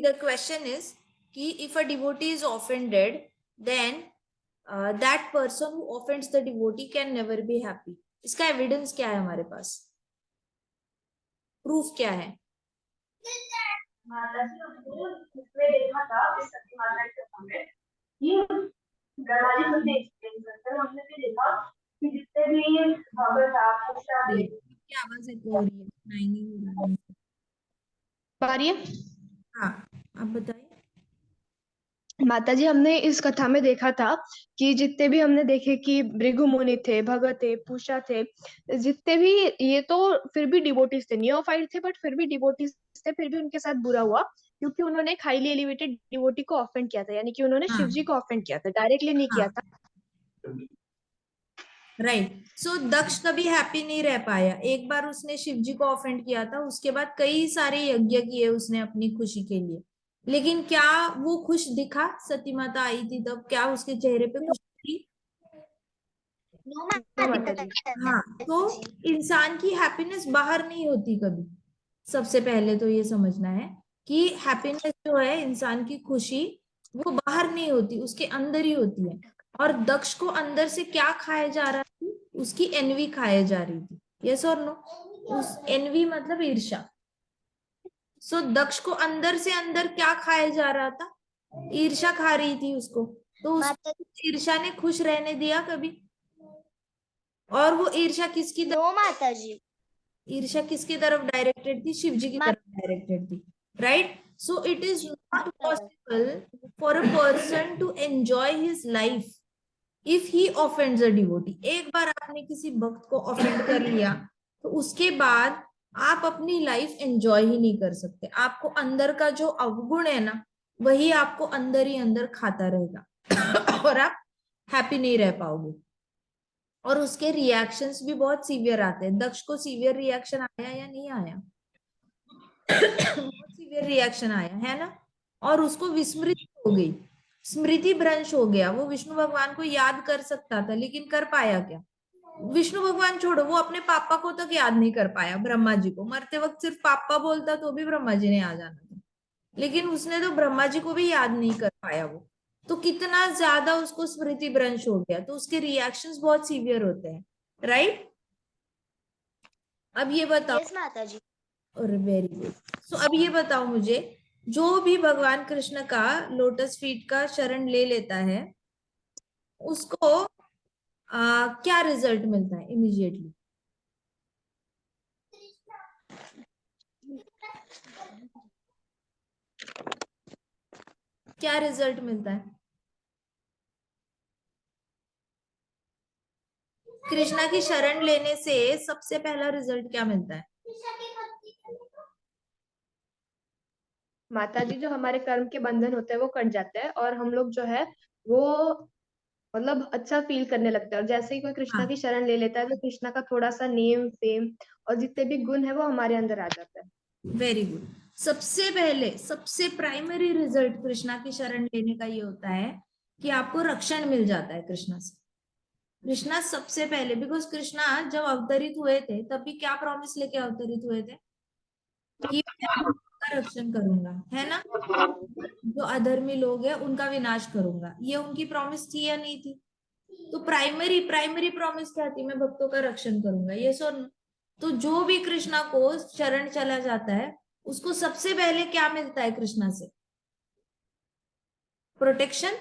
the question is कि if a devotee is offended, then that person who offends the devotee can never be happy. इसका evidence क्या है हमारे पास? Proof क्या है? माता जी उसमें देखा था इस सती माता के सामने कि गणराजी मुझे एक्सप्लेन करते हैं, हमने भी देखा कि जितने भी भगत आप क्या आवाज एको हो रही है? नहीं हो रहा है। पा रही है? हाँ, आप बताइए। माता जी, हमने इस कथा में देखा था कि जितने भी हमने देखे कि भृगु मुनि थे, भगत थे, पूषा थे, जितने भी, ये तो फिर भी डिवोटीज थे, नियोफाइट थे, बट फिर भी डिवोटीज थे, फिर भी उनके साथ बुरा हुआ क्योंकि उन्होंने एक हाईली एलिवेटेड डिवोटी को ऑफेंड किया था, यानी कि उन्होंने शिव जी को ऑफेंड किया था, डायरेक्टली नहीं किया था। राइट। सो दक्ष कभी हैप्पी नहीं रह पाया। एक बार उसने शिव जी को ऑफेंड किया था, उसके बाद कई सारे यज्ञ किए उसने अपनी खुशी के लिए, लेकिन क्या वो खुश दिखा? सती माता आई थी तब क्या उसके चेहरे पे खुशी थी? हाँ, तो इंसान की हैप्पीनेस बाहर नहीं होती कभी। सबसे पहले तो ये समझना है कि हैप्पीनेस जो है, इंसान की खुशी, वो बाहर नहीं होती, उसके अंदर ही होती है। और दक्ष को अंदर से क्या खाया जा रहा था? उसकी एनवी खाए जा रही थी। यस और नो? उस एनवी मतलब ईर्ष्या। सो दक्ष को अंदर से अंदर क्या खाया जा रहा था? ईर्ष्या खा रही थी उसको। तो उस ईर्ष्या ने खुश रहने दिया कभी? और वो ईर्ष्या किसकी तरफ? माता जी, ईर्ष्या किसकी तरफ डायरेक्टेड थी? शिव जी की तरफ डायरेक्टेड थी। Right? So it is not possible for a person to enjoy his life if he offends a devotee. एक बार आपने किसी भक्त को ऑफेंड कर लिया तो उसके बाद आप अपनी लाइफ एंजॉय ही नहीं कर सकते। आपको अंदर का जो अवगुण है ना, वही आपको अंदर ही अंदर खाता रहेगा और आप हैप्पी नहीं रह पाओगे। और उसके रिएक्शंस भी बहुत सीवियर आते हैं। दक्ष को सीवियर रिएक्शन आया या नहीं आया? बहुत सीवियर रिएक्शन आया है ना। और उसको विस्मृति हो गई, स्मृति भ्रंश हो गया। वो विष्णु भगवान को याद कर सकता था, लेकिन कर पाया क्या? विष्णु भगवान छोड़ो, वो अपने पापा को तक याद नहीं कर पाया। ब्रह्मा जी को मरते वक्त सिर्फ पापा बोलता तो भी ब्रह्मा जी ने आ जाना था, लेकिन उसने तो ब्रह्मा जी को भी याद नहीं कर पाया। वो तो कितना ज्यादा उसको स्मृति भ्रंश हो गया, तो उसके रिएक्शंस बहुत सीवियर होते हैं। राइट? अब ये बताओ। यस माता जी। और वेरी गुड। सो अब ये बताओ मुझे, जो भी भगवान कृष्ण का लोटस फीट का शरण ले लेता है, उसको क्या रिजल्ट मिलता है इमीडिएटली? क्या रिजल्ट मिलता है? कृष्णा की शरण लेने से सबसे पहला रिजल्ट क्या मिलता है? माता जी, जो हमारे कर्म के बंधन होते हैं वो कट जाते हैं और हम लोग जो है वो मतलब अच्छा फील करने लगता है। और जैसे ही कोई कृष्णा की शरण ले लेता है तो कृष्णा का थोड़ा सा नेम, फेम और जितने भी गुण है वो हमारे अंदर आ जाता है। Very good. सबसे पहले, सबसे प्राइमरी रिजल्ट कृष्णा की शरण लेने का ये होता है कि आपको रक्षण मिल जाता है कृष्णा से। कृष्णा सबसे पहले, बिकॉज कृष्णा जब अवतरित हुए थे तभी क्या प्रॉमिस लेके अवतरित हुए थे? कि मैं उनका रक्षण करूंगा, है ना? जो अधर्मी लोग हैं उनका विनाश करूंगा। ये उनकी प्रॉमिस थी या नहीं थी? तो प्राइमरी प्राइमरी प्रॉमिस क्या थी? मैं भक्तों का रक्षण करूंगा। ये सुन। तो जो भी कृष्णा को शरण चला जाता है, उसको सबसे पहले क्या मिलता है कृष्णा से? प्रोटेक्शन।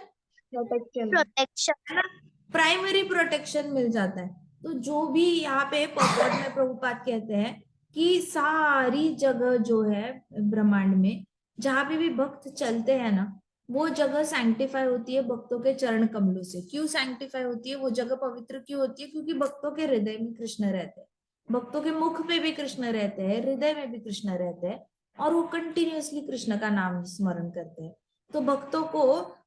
प्रोटेक्शन, प्राइमरी प्रोटेक्शन मिल जाता है। तो जो भी यहाँ पे पॉपवर्ड में प्रभुपाद कहते हैं कि सारी जगह जो है ब्रह्मांड में, जहां पे भी भक्त चलते हैं ना, वो जगह सैंक्टिफाई होती है भक्तों के चरण कमलों से। क्यों सैंक्टिफाई होती है? वो जगह पवित्र क्यों होती है? क्योंकि भक्तों के हृदय में कृष्ण रहते हैं। भक्तों के मुख पे भी कृष्ण रहते हैं, हृदय में भी कृष्ण रहते हैं, और वो कंटिन्यूअसली कृष्ण का नाम स्मरण करते हैं। तो भक्तों को,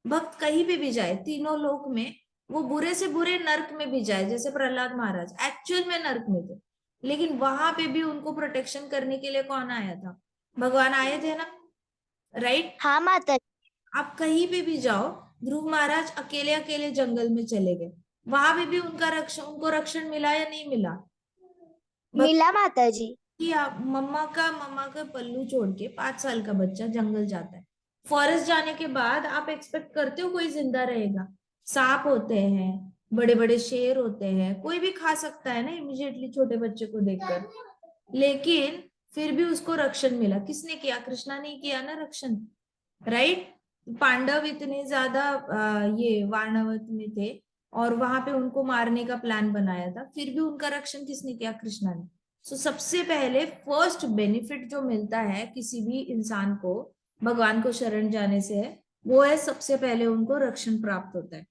भक्त कहीं पे भी जाए तीनों लोक में, वो बुरे से बुरे नर्क में भी जाए, जैसे प्रहलाद महाराज एक्चुअल में नर्क में थे, लेकिन वहां पे भी उनको प्रोटेक्शन करने के लिए कौन आया था? भगवान आए थे ना। राइट? हाँ माता जी। आप कहीं पे भी जाओ, ध्रुव महाराज अकेले अकेले जंगल में चले गए, वहां पे भी उनका रक्षण, उनको रक्षण मिला या नहीं मिला? मिला माता जी। कि आप मम्मा का पल्लू छोड़ के 5 साल का बच्चा जंगल जाता है, फॉरेस्ट जाने के बाद आप एक्सपेक्ट करते हो कोई जिंदा रहेगा? सांप होते हैं, बड़े बड़े शेर होते हैं, कोई भी खा सकता है ना इमिडिएटली छोटे बच्चे को देखकर। लेकिन फिर भी उसको रक्षण मिला, किसने किया? कृष्णा ने किया ना रक्षण, राइट? पांडव इतने ज्यादा ये वारणावत में थे और वहां पे उनको मारने का प्लान बनाया था, फिर भी उनका रक्षण किसने किया? कृष्णा ने। सो सबसे पहले फर्स्ट बेनिफिट जो मिलता है किसी भी इंसान को भगवान को शरण जाने से है, वो है सबसे पहले उनको रक्षण प्राप्त होता है,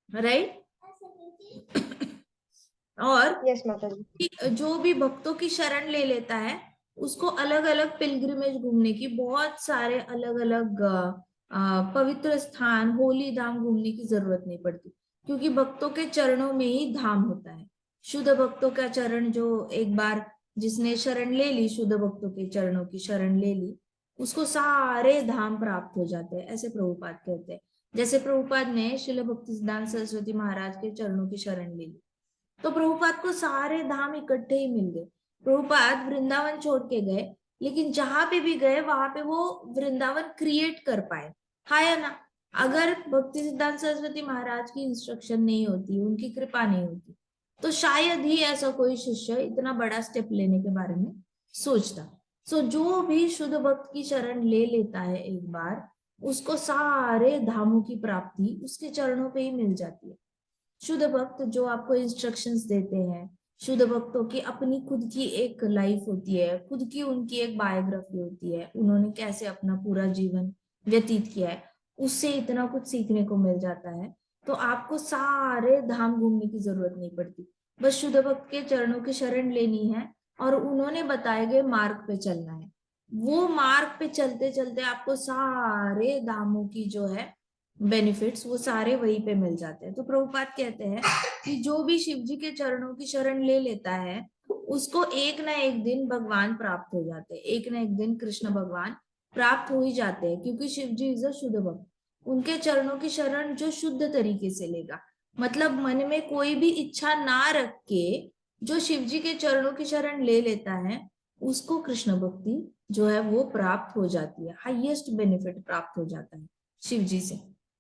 राइट? और यस माता जी। जो भी भक्तों की शरण ले लेता है उसको अलग अलग पिलग्रिमेज घूमने की, बहुत सारे अलग अलग पवित्र स्थान, होली धाम घूमने की जरूरत नहीं पड़ती, क्योंकि भक्तों के चरणों में ही धाम होता है। शुद्ध भक्तों का चरण, जो एक बार जिसने शरण ले ली, शुद्ध भक्तों के चरणों की शरण ले ली, उसको सारे धाम प्राप्त हो जाते हैं, ऐसे प्रभुपाद कहते हैं। जैसे प्रभुपाद ने श्रील भक्तिसिद्धांत सरस्वती महाराज के चरणों की शरण ले ली, तो प्रभुपाद को सारे धाम इकट्ठे ही मिल गए। प्रभुपाद वृंदावन छोड़ के गए, लेकिन जहां पे भी गए वहां पे वो वृंदावन क्रिएट कर पाए, हाँ या ना? अगर भक्ति सिद्धांत सरस्वती महाराज की इंस्ट्रक्शन नहीं होती, उनकी कृपा नहीं होती, तो शायद ही ऐसा कोई शिष्य इतना बड़ा स्टेप लेने के बारे में सोचता। सो जो भी शुद्ध भक्त की शरण ले लेता है एक बार, उसको सारे धामों की प्राप्ति उसके चरणों पे ही मिल जाती है। शुद्ध भक्त जो आपको इंस्ट्रक्शंस देते हैं, शुद्ध भक्तों की अपनी खुद की एक लाइफ होती है, खुद की उनकी एक बायोग्राफी होती है, उन्होंने कैसे अपना पूरा जीवन व्यतीत किया है, उससे इतना कुछ सीखने को मिल जाता है। तो आपको सारे धाम घूमने की जरूरत नहीं पड़ती, बस शुद्ध भक्त के चरणों की शरण लेनी है और उन्होंने बताए गए मार्ग पे चलना है। वो मार्ग पे चलते चलते आपको सारे धामों की जो है बेनिफिट्स, वो सारे वहीं पे मिल जाते हैं। तो प्रभुपाद कहते हैं कि जो भी शिव जी के चरणों की शरण ले लेता है उसको एक ना एक दिन भगवान प्राप्त हो जाते हैं, एक ना एक दिन कृष्ण भगवान प्राप्त हो ही जाते हैं, क्योंकि शिव जी इज अ शुद्ध भक्त। उनके चरणों की शरण जो शुद्ध तरीके से लेगा, मतलब मन में कोई भी इच्छा ना रख के जो शिव जी के चरणों की शरण ले लेता है, उसको कृष्ण भक्ति जो है वो प्राप्त हो जाती है, हाईएस्ट बेनिफिट प्राप्त हो जाता है शिव जी से।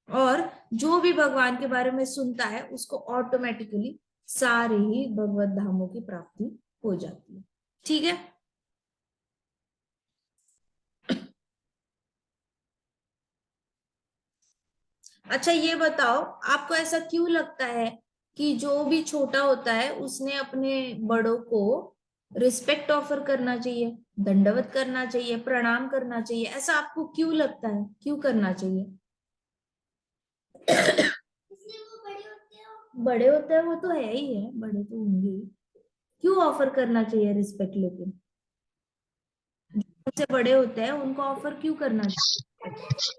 और जो भी भगवान के बारे में सुनता है उसको ऑटोमेटिकली सारे ही भगवत धामों की प्राप्ति हो जाती है, ठीक है? अच्छा ये बताओ, आपको ऐसा क्यों लगता है कि जो भी छोटा होता है उसने अपने बड़ों को रिस्पेक्ट ऑफर करना चाहिए, दंडवत करना चाहिए, प्रणाम करना चाहिए? ऐसा आपको क्यों लगता है, क्यों करना चाहिए? बड़े होते हैं वो तो है ही है, बड़े तो होंगे ही। क्यों ऑफर करना चाहिए रिस्पेक्ट? लेकिन उनसे बड़े होते हैं उनको ऑफर क्यों करना चाहिए?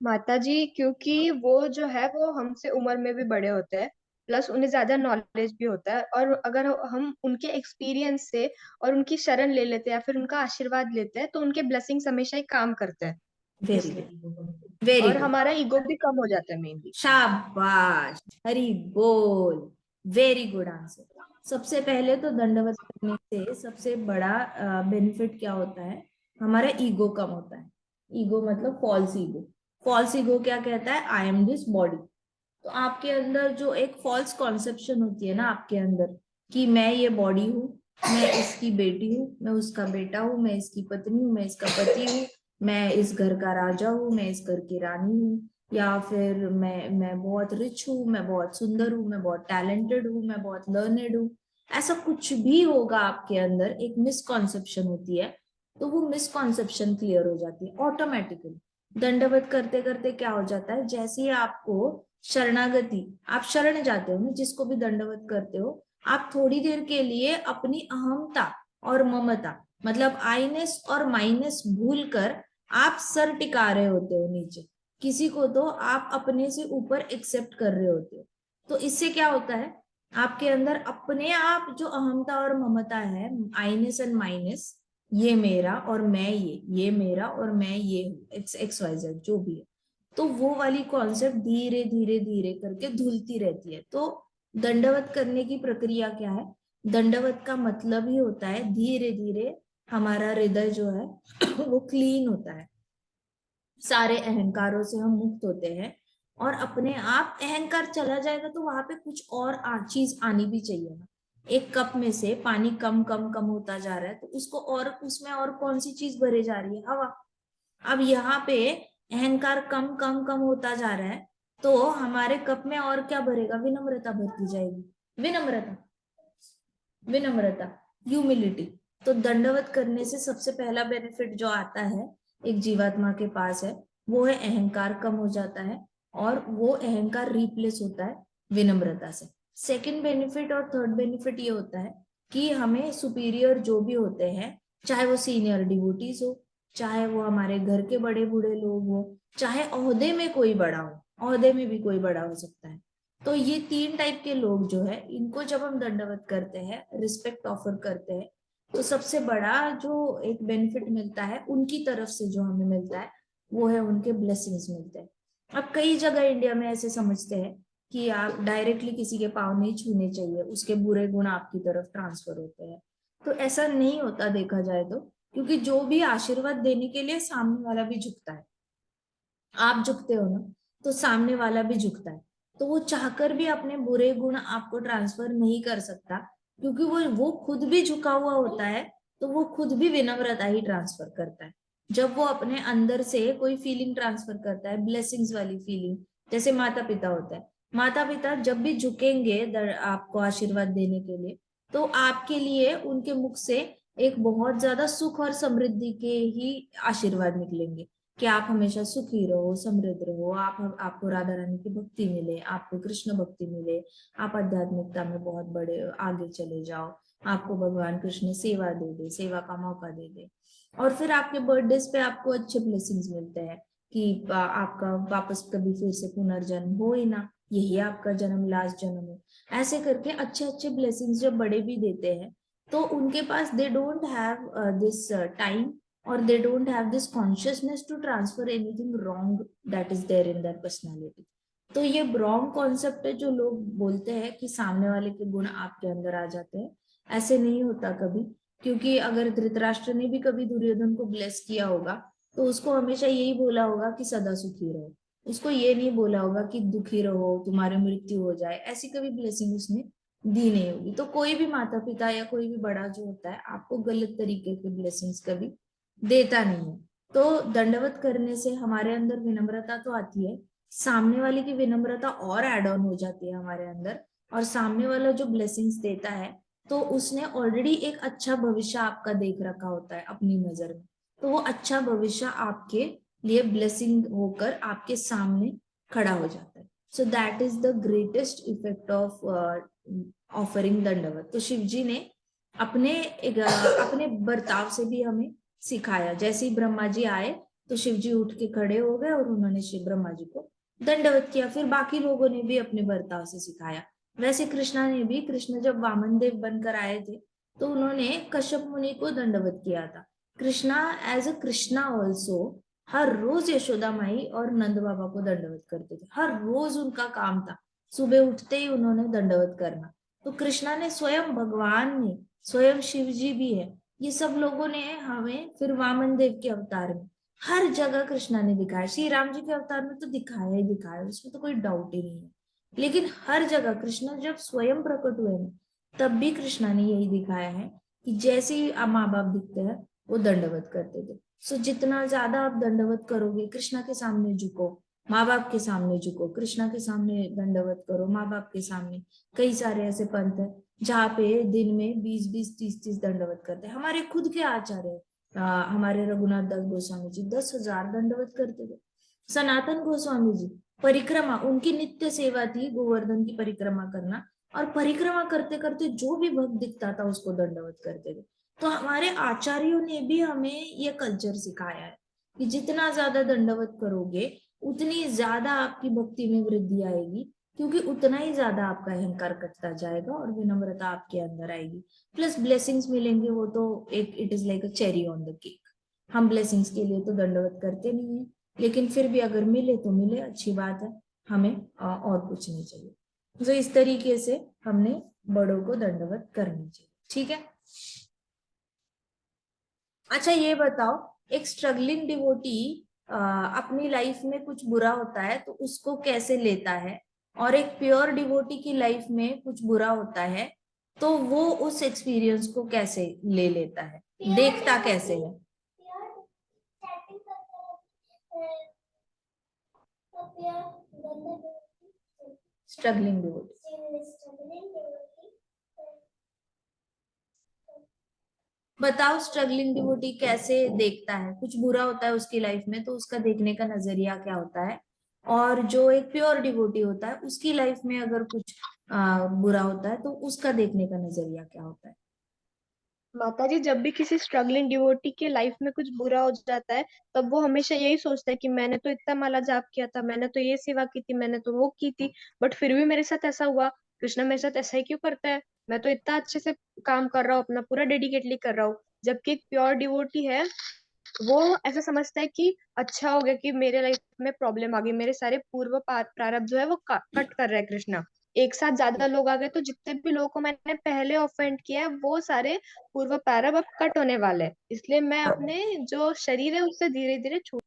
माता जी, क्योंकि वो जो है वो हमसे उम्र में भी बड़े होते हैं, प्लस उन्हें ज्यादा नॉलेज भी होता है, और अगर हम उनके एक्सपीरियंस से और उनकी शरण ले लेते हैं या फिर उनका आशीर्वाद लेते हैं तो उनके ब्लेसिंग्स हमेशा ही काम करते हैं, वेरी इसलिए। गुड, वेरी और गुड, हमारा ईगो भी कम हो जाता है मेनली। शाबाश, हरी बोल, वेरी गुड आंसर। सबसे पहले तो दंडवत करने से सबसे बड़ा बेनिफिट क्या होता है? हमारा ईगो कम होता है। ईगो मतलब फॉल्स ईगो। फॉल्स ईगो क्या कहता है? I am this body. तो आपके अंदर जो एक फॉल्स कॉन्सेप्शन होती है ना आपके अंदर, कि मैं ये बॉडी हूँ, मैं इसकी बेटी हूँ, मैं उसका बेटा हूँ, मैं इसकी पत्नी हूँ, मैं इसका पति हूँ, मैं इस घर का राजा हूँ, मैं इस घर की रानी हूँ, या फिर मैं बहुत रिच हूँ, मैं बहुत सुंदर हूँ, मैं बहुत टैलेंटेड हूँ, मैं बहुत लर्नेड हूँ। ऐसा कुछ भी होगा आपके अंदर, एक मिसकॉन्सेप्शन होती है, तो वो मिसकॉन्सेप्शन क्लियर हो जाती है ऑटोमेटिकली। दंडवत करते करते क्या हो जाता है, जैसे ही आपको शरणागति, आप शरण जाते हो ना, जिसको भी दंडवत करते हो, आप थोड़ी देर के लिए अपनी अहमता और ममता, मतलब आईनेस और माइनस भूल कर आप सर टिका रहे होते हो नीचे, किसी को तो आप अपने से ऊपर एक्सेप्ट कर रहे होते हो। तो इससे क्या होता है, आपके अंदर अपने आप जो अहमता और ममता है, आईनेस एंड माइनस, ये मेरा और मैं ये मेरा और मैं ये हूँ, एक्स वाई जेड जो भी है, तो वो वाली कॉन्सेप्ट धीरे धीरे धीरे करके धुलती रहती है। तो दंडवत करने की प्रक्रिया क्या है? दंडवत का मतलब ही होता है धीरे धीरे हमारा हृदय जो है वो क्लीन होता है, सारे अहंकारों से हम मुक्त होते हैं और अपने आप अहंकार चला जाएगा तो वहां पे कुछ और चीज आनी भी चाहिए ना। एक कप में से पानी कम कम कम होता जा रहा है तो उसको और उसमें और कौन सी चीज भरे जा रही है? हवा। अब यहाँ पे अहंकार कम कम कम होता जा रहा है तो हमारे कप में और क्या भरेगा? विनम्रता भरती जाएगी। विनम्रता, विनम्रता, ह्यूमिलिटी। तो दंडवत करने से सबसे पहला बेनिफिट जो आता है एक जीवात्मा के पास है वो है अहंकार कम हो जाता है और वो अहंकार रिप्लेस होता है विनम्रता से। सेकंड बेनिफिट और थर्ड बेनिफिट ये होता है कि हमें सुपीरियर जो भी होते हैं, चाहे वो सीनियर डिवोटीज हो, चाहे वो हमारे घर के बड़े बूढ़े लोग हो, चाहे ओहदे में कोई बड़ा हो, ओहदे में भी कोई बड़ा हो सकता है, तो ये तीन टाइप के लोग जो है इनको जब हम दंडवत करते हैं, रिस्पेक्ट ऑफर करते हैं, तो सबसे बड़ा जो एक बेनिफिट मिलता है उनकी तरफ से जो हमें मिलता है वो है उनके ब्लेसिंग्स मिलते हैं। अब कई जगह इंडिया में ऐसे समझते हैं कि आप डायरेक्टली किसी के पाँव नहीं छूने चाहिए, उसके बुरे गुण आपकी तरफ ट्रांसफर होते हैं। तो ऐसा नहीं होता देखा जाए तो, क्योंकि जो भी आशीर्वाद देने के लिए सामने वाला भी झुकता है। आप झुकते हो ना, तो सामने वाला भी झुकता है। तो वो चाहकर भी अपने बुरे गुण आपको ट्रांसफर नहीं कर सकता, क्योंकि वो खुद भी झुका हुआ होता है, तो वो खुद भी विनम्रता ही ट्रांसफर करता है। जब वो अपने अंदर से कोई फीलिंग ट्रांसफर करता है, ब्लेसिंग्स वाली फीलिंग, जैसे माता पिता होता है, माता पिता जब भी झुकेंगे आपको आशीर्वाद देने के लिए, तो आपके लिए उनके मुख से एक बहुत ज्यादा सुख और समृद्धि के ही आशीर्वाद निकलेंगे कि आप हमेशा सुखी रहो, समृद्ध रहो, आपको राधा रानी की भक्ति मिले, आपको कृष्ण भक्ति मिले, आप आध्यात्मिकता में बहुत बड़े आगे चले जाओ, आपको भगवान कृष्ण सेवा दे दे, सेवा का मौका दे दे। और फिर आपके बर्थडेज पे आपको अच्छे ब्लेसिंग्स मिलते हैं कि आपका वापस कभी फिर से पुनर्जन्म हो ही ना, यही आपका जन्म लास्ट जन्म है। ऐसे करके अच्छे अच्छे ब्लेसिंग्स जब बड़े भी देते हैं तो उनके पास they don't have this time or they don't have this consciousness to transfer anything wrong that is there in their personality। तो ये wrong concept है जो लोग बोलते हैं कि सामने वाले के गुण आपके अंदर आ जाते हैं। ऐसे नहीं होता कभी, क्योंकि अगर धृतराष्ट्र ने भी कभी दुर्योधन को ब्लेस किया होगा तो उसको हमेशा यही बोला होगा कि सदा सुखी रहो, उसको ये नहीं बोला होगा कि दुखी रहो, तुम्हारी मृत्यु हो जाए, ऐसी कभी ब्लेसिंग उसने दी नहीं होगी। तो कोई भी माता पिता या कोई भी बड़ा जो होता है आपको गलत तरीके के ब्लेसिंग्स कभी देता नहीं है। तो दंडवत करने से हमारे अंदर विनम्रता तो आती है, सामने वाले की विनम्रता और एड ऑन हो जाती है हमारे अंदर, और सामने वाला जो ब्लेसिंग्स देता है तो उसने ऑलरेडी एक अच्छा भविष्य आपका देख रखा होता है अपनी नजर में, तो वो अच्छा भविष्य आपके लिए ब्लेसिंग होकर आपके सामने खड़ा हो जाता है। So that is the greatest effect of offering दंडवत। तो शिव जी ने अपने बर्ताव से भी हमें सिखाया। जैसे ही ब्रह्मा जी आए तो शिव जी उठ के खड़े हो गए और उन्होंने शिव ब्रह्मा जी को दंडवत किया। फिर बाकी लोगों ने भी अपने बर्ताव से सिखाया। वैसे कृष्णा ने भी, कृष्ण जब वामन देव बनकर आए थे तो उन्होंने कश्यप मुनि को दंडवत किया था। Krishna as a Krishna also हर रोज यशोदा माई और नंद बाबा को दंडवत करते थे, हर रोज उनका काम था सुबह उठते ही उन्होंने दंडवत करना। तो कृष्णा ने स्वयं, भगवान ने स्वयं, शिव जी भी है, ये सब लोगों ने हमें फिर वामन देव के अवतार में हर जगह कृष्णा ने दिखाया। श्री राम जी के अवतार में तो दिखाया ही दिखाया, उसमें तो कोई डाउट ही नहीं है, लेकिन हर जगह कृष्णा जब स्वयं प्रकट हुए ना तब भी कृष्णा ने यही दिखाया है कि जैसे ही माँ बाप दिखते हैं वो दंडवत करते थे। सो जितना ज्यादा आप दंडवत करोगे, कृष्णा के सामने झुको, माँ बाप के सामने झुको, कृष्णा के सामने दंडवत करो, माँ बाप के सामने। कई सारे ऐसे पंथ है जहाँ पे दिन में 20-20, 30-30 दंडवत करते हैं। हमारे खुद के आचार्य हमारे रघुनाथ दास गोस्वामी जी 10,000 दंडवत करते थे। सनातन गोस्वामी जी परिक्रमा, उनकी नित्य सेवा थी गोवर्धन की परिक्रमा करना, और परिक्रमा करते करते जो भी भक्त दिखता था उसको दंडवत करते थे। तो हमारे आचार्यों ने भी हमें ये कल्चर सिखाया है कि जितना ज्यादा दंडवत करोगे उतनी ज्यादा आपकी भक्ति में वृद्धि आएगी, क्योंकि उतना ही ज्यादा आपका अहंकार कटता जाएगा और विनम्रता आपके अंदर आएगी। प्लस ब्लेसिंग्स मिलेंगे, वो तो एक it is like a cherry on the cake. हम ब्लेसिंग्स के लिए तो दंडवत करते नहीं है, लेकिन फिर भी अगर मिले तो मिले, अच्छी बात है, हमें और कुछ नहीं चाहिए। तो इस तरीके से हमने बड़ों को दंडवत करनी चाहिए। ठीक है। अच्छा ये बताओ, एक स्ट्रगलिंग डिवोटी अपनी लाइफ में कुछ बुरा होता है तो उसको कैसे लेता है, और एक प्योर डिवोटी की लाइफ में कुछ बुरा होता है तो वो उस एक्सपीरियंस को कैसे ले लेता है, देखता कैसे है। स्ट्रगलिंग डिवोटी, बताओ स्ट्रगलिंग डिवोटी कैसे देखता है, कुछ बुरा होता है उसकी लाइफ में तो उसका देखने का नजरिया क्या होता है, और जो एक प्योर डिवोटी होता है उसकी लाइफ में अगर कुछ बुरा होता है तो उसका देखने का नजरिया क्या होता है। माता जी, जब भी किसी स्ट्रगलिंग डिवोटी के लाइफ में कुछ बुरा हो जाता है, तब वो हमेशा यही सोचता है कि मैंने तो इतना माला जाप किया था, मैंने तो ये सेवा की थी, मैंने तो वो की थी, बट फिर भी मेरे साथ ऐसा हुआ। कृष्णा मेरे साथ ऐसा ही क्यों करता है? मैं तो इतना अच्छे से काम कर रहा हूँ, अपना पूरा डेडिकेटली कर रहा हूँ। जबकि एक प्योर डिवोटी है, वो ऐसा समझता है कि अच्छा हो गया कि मेरे लाइफ में प्रॉब्लम आ गई, मेरे सारे पूर्व प्रारब्ध जो है वो कट कर रहा है कृष्णा। एक साथ ज्यादा लोग आ गए तो जितने भी लोगों को मैंने पहले ऑफेंड किया है वो सारे पूर्व प्रारब्ध अब कट होने वाले हैं, इसलिए मैं अपने जो शरीर है उससे धीरे धीरे छूट।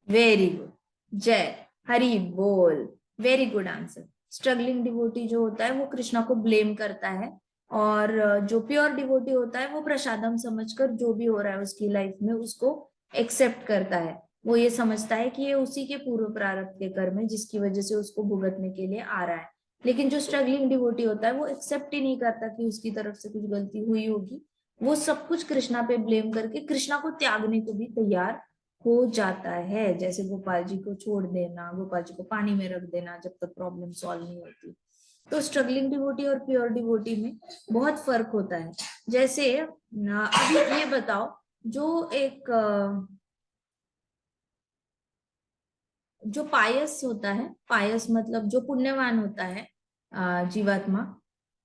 वेरी गुड, जय हरि बोल, very good answer. Struggling devotee जो होता है वो कृष्णा को ब्लेम करता है, और जो प्योर डिवोटी होता है वो प्रसादम समझकर जो भी हो रहा है उसकी लाइफ में उसको एक्सेप्ट करता है। वो ये समझता है कि ये उसी के पूर्व प्रारब्ध के कर्म है जिसकी वजह से उसको भुगतने के लिए आ रहा है। लेकिन जो स्ट्रगलिंग डिवोटी होता है वो एक्सेप्ट ही नहीं करता कि उसकी तरफ से कुछ गलती हुई होगी। वो सब कुछ कृष्णा पे ब्लेम करके कृष्णा को त्यागने को भी तैयार हो जाता है, जैसे गोपाल जी को छोड़ देना, गोपाल जी को पानी में रख देना जब तक प्रॉब्लम सॉल्व नहीं होती। तो स्ट्रगलिंग डिवोटी और प्योर डिवोटी में बहुत फर्क होता है। जैसे अभी ये बताओ, जो एक जो पायस होता है, पायस मतलब जो पुण्यवान होता है जीवात्मा,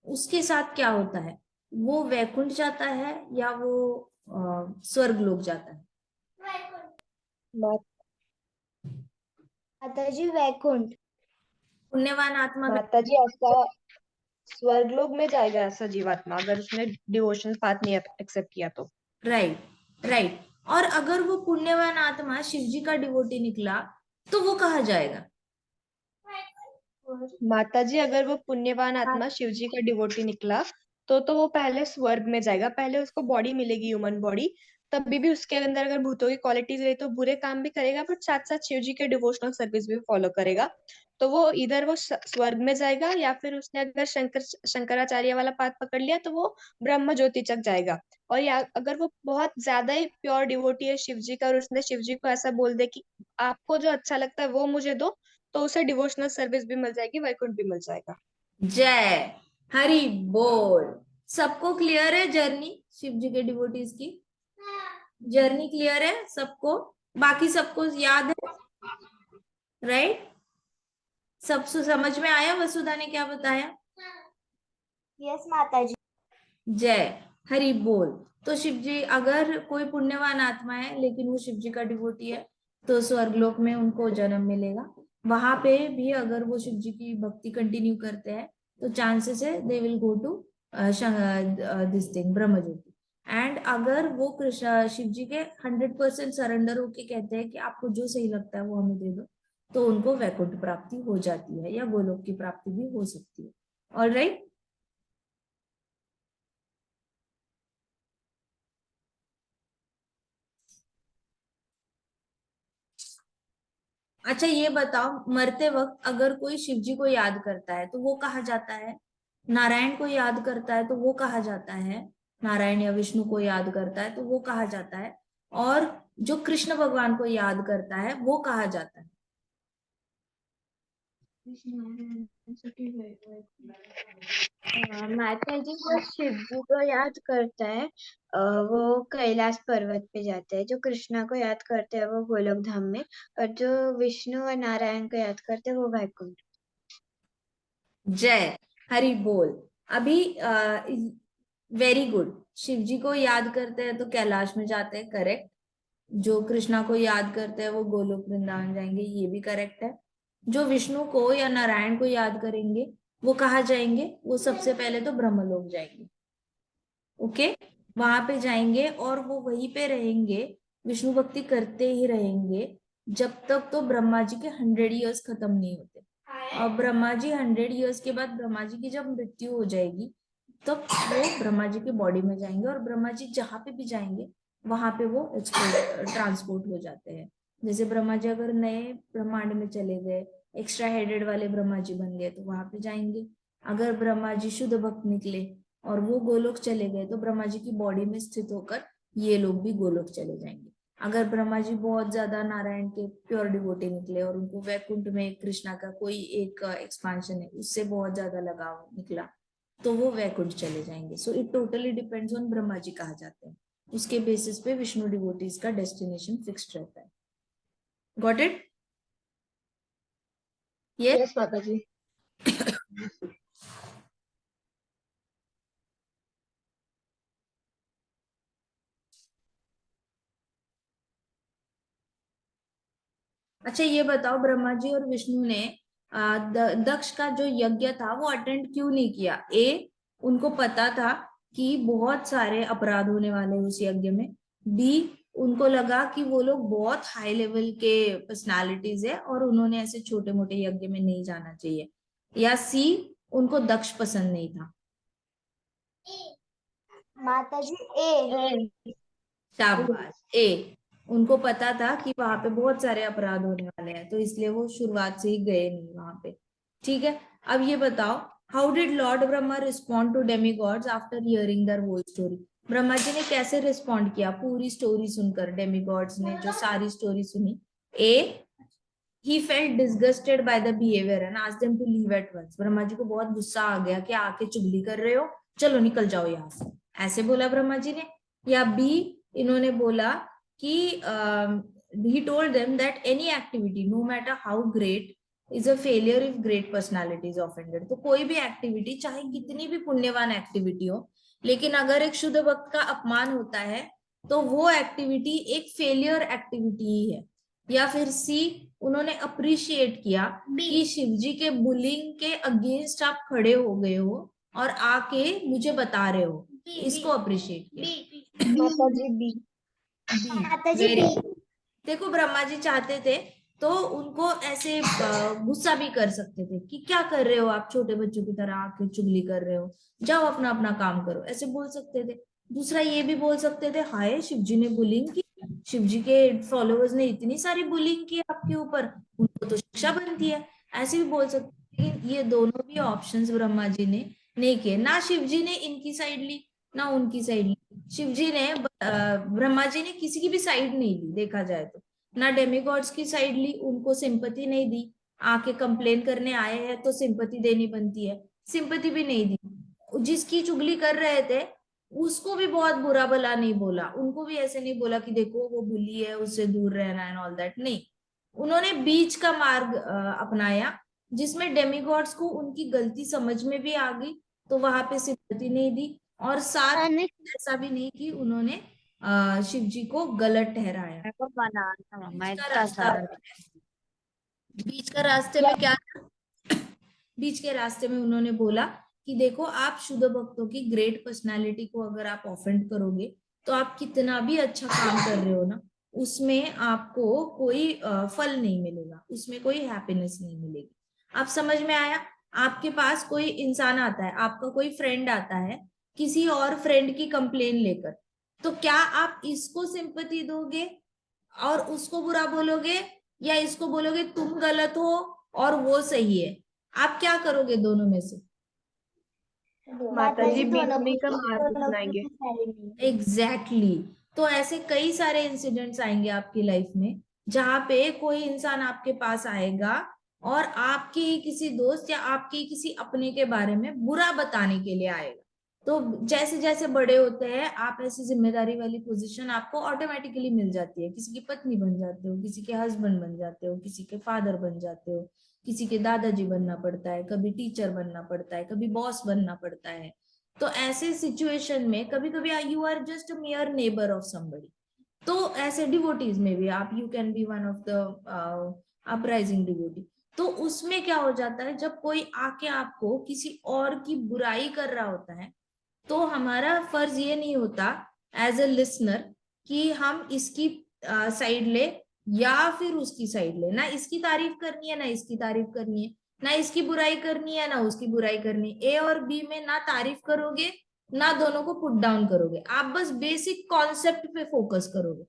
उसके साथ क्या होता है? वो वैकुंठ जाता है या वो स्वर्ग लोक जाता है? माता जी वैकुंठ। पुण्यवान आत्मा माता जी, ऐसा स्वर्गलोक में जाएगा ऐसा जीवात्मा अगर उसने डिवोशनल पाथ नहीं एक्सेप्ट किया तो। Right, right. और अगर वो पुण्यवान आत्मा शिव जी का डिवोटी निकला तो वो कहाँ जाएगा? माता जी, अगर वो पुण्यवान आत्मा शिव जी का डिवोटी निकला तो वो पहले स्वर्ग में जाएगा, पहले उसको बॉडी मिलेगी, ह्यूमन बॉडी। तभी भी उसके अंदर अगर भूतों की क्वालिटीज रही तो बुरे काम भी करेगा, बट साथ साथ शिव जी के डिवोशनल सर्विस भी फॉलो करेगा। तो वो इधर वो स्वर्ग में जाएगा, या फिर उसने अगर शंकराचार्य वाला पाथ पकड़ लिया तो वो ब्रह्म ज्योति तक जाएगा। और या अगर वो बहुत ज्यादा ही प्योर डिवोटी है शिव जी का, और उसने शिव जी को ऐसा बोल दे कि आपको जो अच्छा लगता है वो मुझे दो, तो उसे डिवोशनल सर्विस भी मिल जाएगी, वैकुंठ भी मिल जाएगा। जय हरि बोल। सबको क्लियर है जर्नी शिव जी के डिवोटीज की? जर्नी क्लियर है सबको? बाकी सबको याद है? राइट? सब समझ में आया वसुधा ने क्या बताया? यस माता जी। जय हरि बोल। तो शिव जी, अगर कोई पुण्यवान आत्मा है लेकिन वो शिव जी का डिवोटी है तो स्वर्गलोक में उनको जन्म मिलेगा। वहां पे भी अगर वो शिव जी की भक्ति कंटिन्यू करते हैं तो चांसेस है they will go to this thing brahmajyoti. And अगर वो कृष्ण शिव जी के 100% सरेंडर होके कहते हैं कि आपको जो सही लगता है वो हमें दे दो, तो उनको वैकुंठ प्राप्ति हो जाती है या गोलोक की प्राप्ति भी हो सकती है। ऑलराइट। अच्छा ये बताओ, मरते वक्त अगर कोई शिव जी को याद करता है तो वो कहा जाता है? नारायण को याद करता है तो वो कहा जाता है? नारायण या विष्णु को याद करता है तो वो कहा जाता है? और जो कृष्ण भगवान को याद करता है वो कहा जाता है? माता जी जो शिव जी को याद करता है वो कैलाश पर्वत पे जाता है, जो कृष्णा को याद करते हैं वो गोलोक धाम में, और जो विष्णु और नारायण को याद करते हैं वो वैकुंठ। जय हरि बोल। अभी वेरी गुड। शिव जी को याद करते हैं तो कैलाश में जाते हैं, करेक्ट। जो कृष्णा को याद करते हैं वो गोलोक वृंदावन जाएंगे, ये भी करेक्ट है। जो विष्णु को या नारायण को याद करेंगे वो कहाँ जाएंगे? वो सबसे पहले तो ब्रह्मलोक जाएंगे। ओके, वहां पे जाएंगे और वो वहीं पे रहेंगे विष्णु भक्ति करते ही रहेंगे जब तक तो ब्रह्मा जी के 100 ईयर्स खत्म नहीं होते। और ब्रह्मा जी 100 ईयर्स के बाद ब्रह्मा जी की जब मृत्यु हो जाएगी तब वो ब्रह्मा जी की बॉडी में जाएंगे, और ब्रह्मा जी जहां पे भी जाएंगे वहां पे वो एक्सपोर्ट ट्रांसपोर्ट हो जाते हैं। जैसे ब्रह्मा जी अगर नए ब्रह्मांड में चले गए, एक्स्ट्रा हेडेड वाले ब्रह्मा जी बन गए, तो वहां पे जाएंगे। अगर ब्रह्मा जी शुद्ध भक्त निकले और वो गोलोक चले गए, तो ब्रह्मा जी की बॉडी में स्थित होकर ये लोग भी गोलोक चले जाएंगे। अगर ब्रह्मा जी बहुत ज्यादा नारायण के प्योर डिवोटी निकले और उनको वैकुंठ में कृष्णा का कोई एक एक्सपांशन है उससे बहुत ज्यादा लगाव निकला, तो वो वैकुंठ चले जाएंगे। So it totally depends on Brahma ji कहाँ जाते हैं, उसके बेसिस पे विष्णु डिवोटीज का डेस्टिनेशन फिक्स्ड रहता है। Got it? ये यस माता जी। अच्छा, ये बताओ ब्रह्मा जी और विष्णु ने दक्ष का जो यज्ञ था वो अटेंड क्यों नहीं किया? ए, उनको पता था कि बहुत सारे अपराध होने वाले उस यज्ञ में। बी, उनको लगा कि वो लोग बहुत हाई लेवल के पर्सनालिटीज है और उन्होंने ऐसे छोटे मोटे यज्ञ में नहीं जाना चाहिए। या सी, उनको दक्ष पसंद नहीं था। माता जी ए। शाबाश, ए, उनको पता था कि वहां पे बहुत सारे अपराध होने वाले हैं, तो इसलिए वो शुरुआत से ही गए नहीं वहां पे। ठीक है, अब ये बताओ, how did lord Brahma respond to demigods after hearing their whole story? Brahma ji ने कैसे रिस्पॉन्ड किया पूरी स्टोरी सुनकर? डेमी गॉड्स ने जो सारी स्टोरी सुनी, ए, he felt disgusted by the behavior and asked them to leave at once. Brahma ji को बहुत गुस्सा आ गया कि आके चुगली कर रहे हो, चलो निकल जाओ यहाँ से, ऐसे बोला ब्रह्मा जी ने। या बी, इन्होंने बोला कि he told them that any activity no matter how great is a failure if great personality is offended. तो कोई भी एक्टिविटी चाहे कितनी भी पुण्यवान एक्टिविटी हो, लेकिन अगर एक शुद्ध भक्त का अपमान होता है तो वो एक्टिविटी एक फेलियर एक्टिविटी ही है। या फिर सी, उन्होंने अप्रिशिएट किया कि शिव जी के बुलिंग के अगेंस्ट आप खड़े हो गए हो और आके मुझे बता रहे हो, इसको अप्रिशिएट किया। माता जी बी। माता जी वेरी बी। गुड। देखो, ब्रह्मा जी चाहते थे तो उनको ऐसे गुस्सा भी कर सकते थे कि क्या कर रहे हो आप, छोटे बच्चों की तरह आके चुगली कर रहे हो, जाओ अपना अपना काम करो, ऐसे बोल सकते थे। दूसरा ये भी बोल सकते थे, हाय शिव जी ने बुलिंग की, शिव जी के फॉलोअर्स ने इतनी सारी बुलिंग की आपके ऊपर, उनको तो शिक्षा बनती है, ऐसे भी बोल सकते। लेकिन ये दोनों भी ऑप्शंस ब्रह्मा जी ने नहीं किए। ना शिव जी ने इनकी साइड ली ना उनकी साइड ली। शिव जी ने ब्रह्मा जी ने किसी की भी साइड नहीं ली, देखा जाए तो। ना डेमीगॉड्स की साइड ली, उनको सिंपैथी नहीं दी, आके कंप्लेन करने आए हैं तो सिंपैथी देनी बनती है, सिंपैथी भी नहीं दी। जिसकी चुगली कर रहे थे उसको भी बहुत बुरा भला नहीं बोला, उनको भी ऐसे नहीं बोला कि देखो वो बुली है उससे दूर रहना एंड ऑल दैट, नहीं। उन्होंने बीच का मार्ग अपनाया, जिसमें डेमीगॉड्स को उनकी गलती समझ में भी आ गई, तो वहां पे सिंपैथी नहीं दी, और साथ ऐसा भी नहीं कि उन्होंने शिव जी को गलत ठहराया। बीच का रास्ता, बीच का रास्ते में क्या था? बीच के रास्ते में उन्होंने बोला कि देखो, आप शुद्ध भक्तों की ग्रेट पर्सनालिटी को अगर आप ऑफेंड करोगे तो आप कितना भी अच्छा काम कर रहे हो ना, उसमें आपको कोई फल नहीं मिलेगा, उसमें कोई हैप्पीनेस नहीं मिलेगी। आप समझ में आया? आपके पास कोई इंसान आता है, आपका कोई फ्रेंड आता है किसी और फ्रेंड की कंप्लेन लेकर, तो क्या आप इसको सिंपैथी दोगे और उसको बुरा बोलोगे, या इसको बोलोगे तुम गलत हो और वो सही है? आप क्या करोगे दोनों में से? माता जी बीच दोनों में को का मार्ग दोनों अपनाएंगे। को एग्जैक्टली तो ऐसे कई सारे इंसिडेंट्स आएंगे आपकी लाइफ में जहां पे कोई इंसान आपके पास आएगा और आपके ही किसी दोस्त या आपके ही किसी अपने के बारे में बुरा बताने के लिए आएगा। तो जैसे जैसे बड़े होते हैं आप, ऐसी जिम्मेदारी वाली पोजीशन आपको ऑटोमेटिकली मिल जाती है, किसी की पत्नी बन जाते हो, किसी के हस्बैंड बन जाते हो, किसी के फादर बन जाते हो, किसी के दादाजी बनना पड़ता है, कभी टीचर बनना पड़ता है, कभी बॉस बनना पड़ता है। तो ऐसे सिचुएशन में कभी कभी you are just a mere neighbour of somebody. तो ऐसे डिवोटीज में भी आप, you can be one of the uprising devotee. तो उसमें क्या हो जाता है, जब कोई आके आपको किसी और की बुराई कर रहा होता है, तो हमारा फर्ज ये नहीं होता एज ए लिसनर कि हम इसकी साइड ले या फिर उसकी साइड ले, ना इसकी तारीफ करनी है ना इसकी तारीफ करनी है, ना इसकी बुराई करनी है ना उसकी बुराई करनी है। ए और बी में ना तारीफ करोगे ना दोनों को पुट डाउन करोगे, आप बस बेसिक कॉन्सेप्ट पे फोकस करोगे।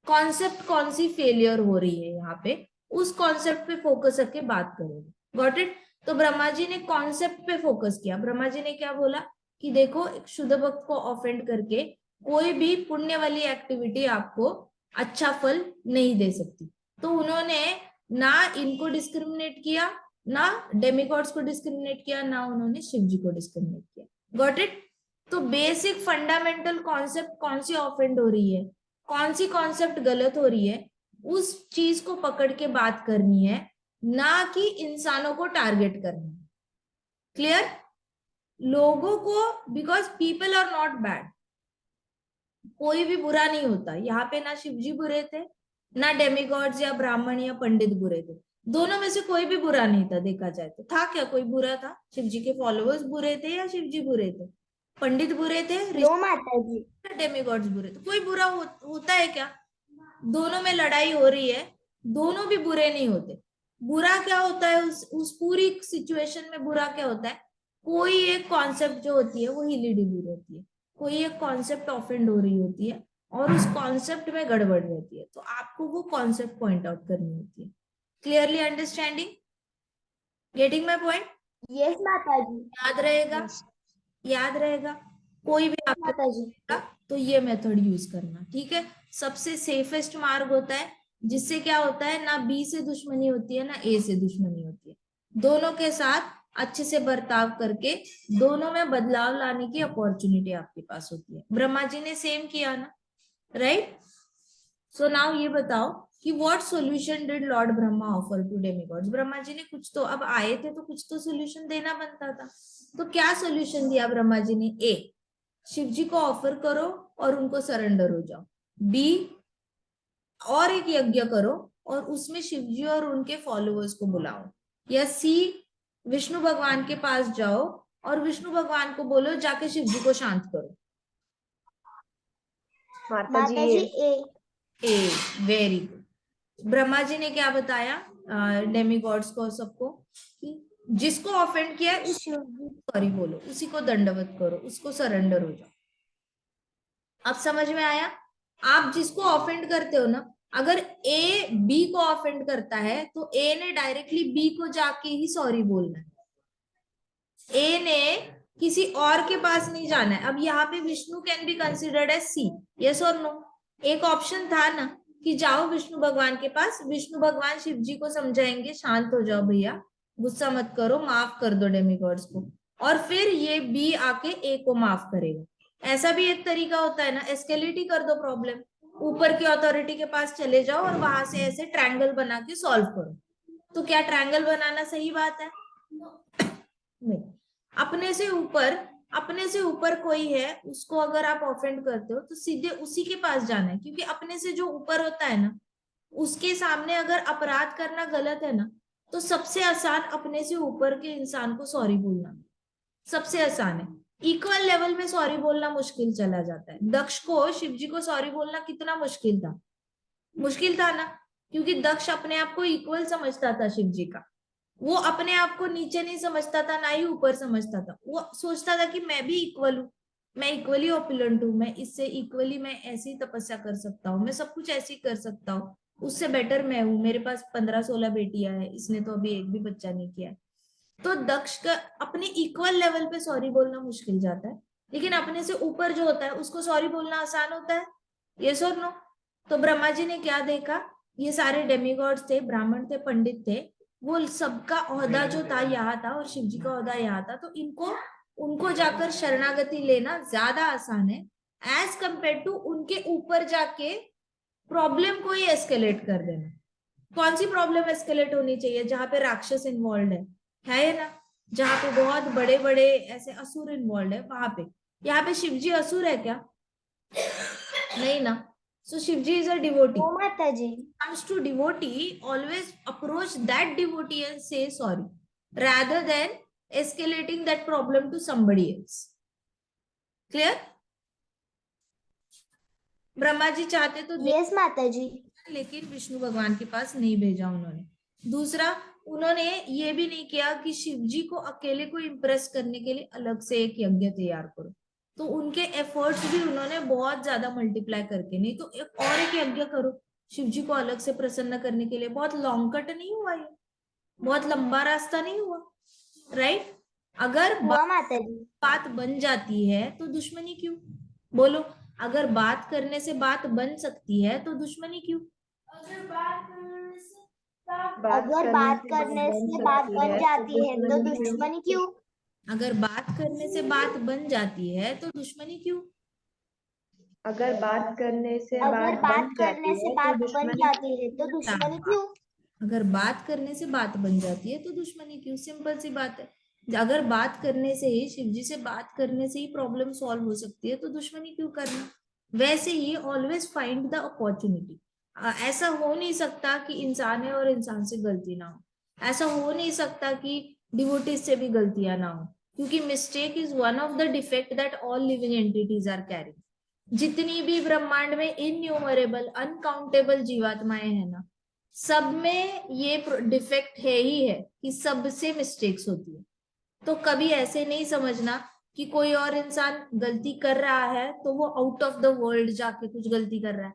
कॉन्सेप्ट कौन सी फेलियर हो रही है यहाँ पे, उस कॉन्सेप्ट पे फोकस करके बात करोगे। Got it. तो ब्रह्मा जी ने कॉन्सेप्ट पे फोकस किया। ब्रह्मा जी ने क्या बोला कि देखो, एक शुद्ध भक्त को ऑफेंड करके कोई भी पुण्य वाली एक्टिविटी आपको अच्छा फल नहीं दे सकती। तो उन्होंने ना इनको डिस्क्रिमिनेट किया, ना डेमिगॉड्स को डिस्क्रिमिनेट किया, ना उन्होंने शिव जी को डिस्क्रिमिनेट किया। Got it. तो बेसिक फंडामेंटल कॉन्सेप्ट कौन सी ऑफेंड हो रही है, कौन सी कॉन्सेप्ट गलत हो रही है, उस चीज को पकड़ के बात करनी है, ना कि इंसानों को टारगेट करना है। क्लियर। लोगों को, because people are not bad, कोई भी बुरा नहीं होता यहाँ पे। ना शिव जी बुरे थे, ना डेमिगॉड्स या ब्राह्मण या पंडित बुरे थे, दोनों में से कोई भी बुरा नहीं था। देखा जाए तो था क्या कोई बुरा था? शिव जी के फॉलोअर्स बुरे थे या शिव जी बुरे थे? पंडित बुरे थे, नो माता जी। डेमिगॉड्स बुरे थे? कोई बुरा होता है क्या? दोनों में लड़ाई हो रही है, दोनों भी बुरे नहीं होते। बुरा क्या होता है उस पूरी सिचुएशन में? बुरा क्या होता है? कोई एक कॉन्सेप्ट जो होती है वो हिली डुली रहती है, कोई एक कॉन्सेप्ट ऑफेंड हो रही होती है और उस कॉन्सेप्ट में गड़बड़ रहती है, तो आपको वो कॉन्सेप्ट पॉइंट आउट करनी होती है। Clearly understanding? Getting my point? Yes माता जी। याद रहेगा? याद रहेगा? कोई भी आपको माता जी। तो ये मेथड यूज करना, ठीक है। सबसे सेफेस्ट मार्ग होता है, जिससे क्या होता है, ना बी से दुश्मनी होती है ना ए से दुश्मनी होती है। दोनों के साथ अच्छे से बर्ताव करके दोनों में बदलाव लाने की अपॉर्चुनिटी आपके पास होती है। ब्रह्मा जी ने सेम किया ना, राइट। सो नाउ ये बताओ कि what solution did lord Brahma offer to demigods? Brahma ji ने कुछ तो, अब आए थे तो कुछ तो सॉल्यूशन देना बनता था। तो क्या सॉल्यूशन दिया ब्रह्मा जी ने? ए, शिव जी को ऑफर करो और उनको सरेंडर हो जाओ। बी, और एक यज्ञ करो और उसमें शिव जी और उनके फॉलोअर्स को बुलाओ। या सी, विष्णु भगवान के पास जाओ और विष्णु भगवान को बोलो जाके शिव जी को शांत करो। माता जी ए, वेरी गुड। ब्रह्मा जी ने क्या बताया डेमिगॉड्स को, सबको, कि जिसको ऑफेंड किया है सॉरी बोलो, उसी को दंडवत करो, उसको सरेंडर हो जाओ। अब समझ में आया? आप जिसको ऑफेंड करते हो ना, अगर ए बी को ऑफेंड करता है तो ए ने डायरेक्टली बी को जाके ही सॉरी बोलना है। ए ने किसी और के पास नहीं जाना है। अब यहाँ पे Vishnu can be considered as C, yes और नो? एक ऑप्शन था ना कि जाओ विष्णु भगवान के पास, विष्णु भगवान शिव जी को समझाएंगे शांत हो जाओ भैया, गुस्सा मत करो, माफ कर दो डेमिगॉड्स को, और फिर ये बी आके ए को माफ करेगा। ऐसा भी एक तरीका होता है ना, एस्केलेट ही कर दो प्रॉब्लम, ऊपर की अथॉरिटी के पास चले जाओ और वहां से ऐसे ट्रायंगल बना के सॉल्व करो। तो क्या ट्रायंगल बनाना सही बात है? नहीं। अपने से ऊपर कोई है, उसको अगर आप ऑफेंड करते हो तो सीधे उसी के पास जाना है, क्योंकि अपने से जो ऊपर होता है ना, उसके सामने अगर अपराध करना गलत है ना, तो सबसे आसान अपने से ऊपर के इंसान को सॉरी बोलना, सबसे आसान है। इक्वल लेवल में सॉरी बोलना मुश्किल चला जाता है। दक्ष को शिव जी को सॉरी बोलना कितना मुश्किल था? मुश्किल था ना, क्योंकि दक्ष अपने आप को इक्वल समझता था शिव जी का। वो अपने आप को नीचे नहीं समझता था, ना ही ऊपर समझता था। वो सोचता था कि मैं भी इक्वल हूँ, मैं इक्वली ऑपुलेंट हूँ, मैं इससे इक्वली मैं ऐसी तपस्या कर सकता हूँ, मैं सब कुछ ऐसे ही कर सकता हूँ, उससे बेटर मैं हूँ, मेरे पास 15-16 बेटियां हैं, इसने तो अभी एक भी बच्चा नहीं किया है। तो दक्ष का अपने इक्वल लेवल पे सॉरी बोलना मुश्किल जाता है, लेकिन अपने से ऊपर जो होता है उसको सॉरी बोलना आसान होता है। यस और नो? तो ब्रह्मा जी ने क्या देखा, ये सारे डेमिगॉड्स थे, ब्राह्मण थे, पंडित थे, वो सबका ओहदा जो था यहाँ था और शिव जी का ओहदा यहाँ था, तो उनको जाकर शरणागति लेना ज्यादा आसान है एज कंपेयर टू उनके ऊपर जाके प्रॉब्लम को ही एस्केलेट कर देना। कौन सी प्रॉब्लम एस्केलेट होनी चाहिए? जहां पे राक्षस इन्वॉल्व है ना, जहाँ पे बहुत बड़े बड़े ऐसे असुर इन्वॉल्व है, वहां पे। यहाँ पे शिव जी असुर है क्या? नहीं ना। So Shivji is a devotee. ओ माता जी। Comes to devotee, always approach that devotee and say sorry, rather than escalating that problem to somebody else. Clear? Brahma ji चाहते तो यस माता जी। लेकिन विष्णु भगवान के पास नहीं भेजा उन्होंने। दूसरा, उन्होंने ये भी नहीं किया कि शिव जी को अकेले को इम्प्रेस करने के लिए अलग से एक यज्ञ तैयार करो। तो उनके एफर्ट्स भी उन्होंने बहुत ज्यादा मल्टीप्लाई करके, नहीं तो एक यज्ञ करो शिव जी को अलग से प्रसन्न करने के लिए। बहुत लॉन्ग कट नहीं हुआ ये, बहुत लंबा रास्ता नहीं हुआ, राइट? अगर हुआ माता जी। बात बन जाती है तो दुश्मनी क्यों? बोलो, अगर बात करने से बात बन सकती है तो दुश्मनी क्यों? अगर बात करने से बात बन जाती है तो दुश्मनी क्यों? अगर बात करने से बात बन जाती है तो दुश्मनी क्यों? अगर बात करने से अगर बात करने से बात बन दुश्मनी जाती है तो दुश्मनी क्यों? अगर बात करने से बात बन जाती है तो दुश्मनी क्यों? सिंपल सी बात है। अगर बात करने से ही, शिव जी से बात करने से ही प्रॉब्लम सॉल्व हो सकती है तो दुश्मनी क्यों करना? वैसे ही ऑलवेज फाइंड द अपॉर्चुनिटी। ऐसा हो नहीं सकता कि इंसान है और इंसान से गलती ना हो। ऐसा हो नहीं सकता कि डिवोटीज से भी गलतियां ना हो, क्योंकि mistake is one of the defect that all living entities are carrying. जितनी भी ब्रह्मांड में इनन्यूमरेबल अनकाउंटेबल जीवात्माएं हैं ना, सब में ये डिफेक्ट है ही है कि सबसे मिस्टेक्स होती है। तो कभी ऐसे नहीं समझना कि कोई और इंसान गलती कर रहा है तो वो आउट ऑफ द वर्ल्ड जाके कुछ गलती कर रहा है।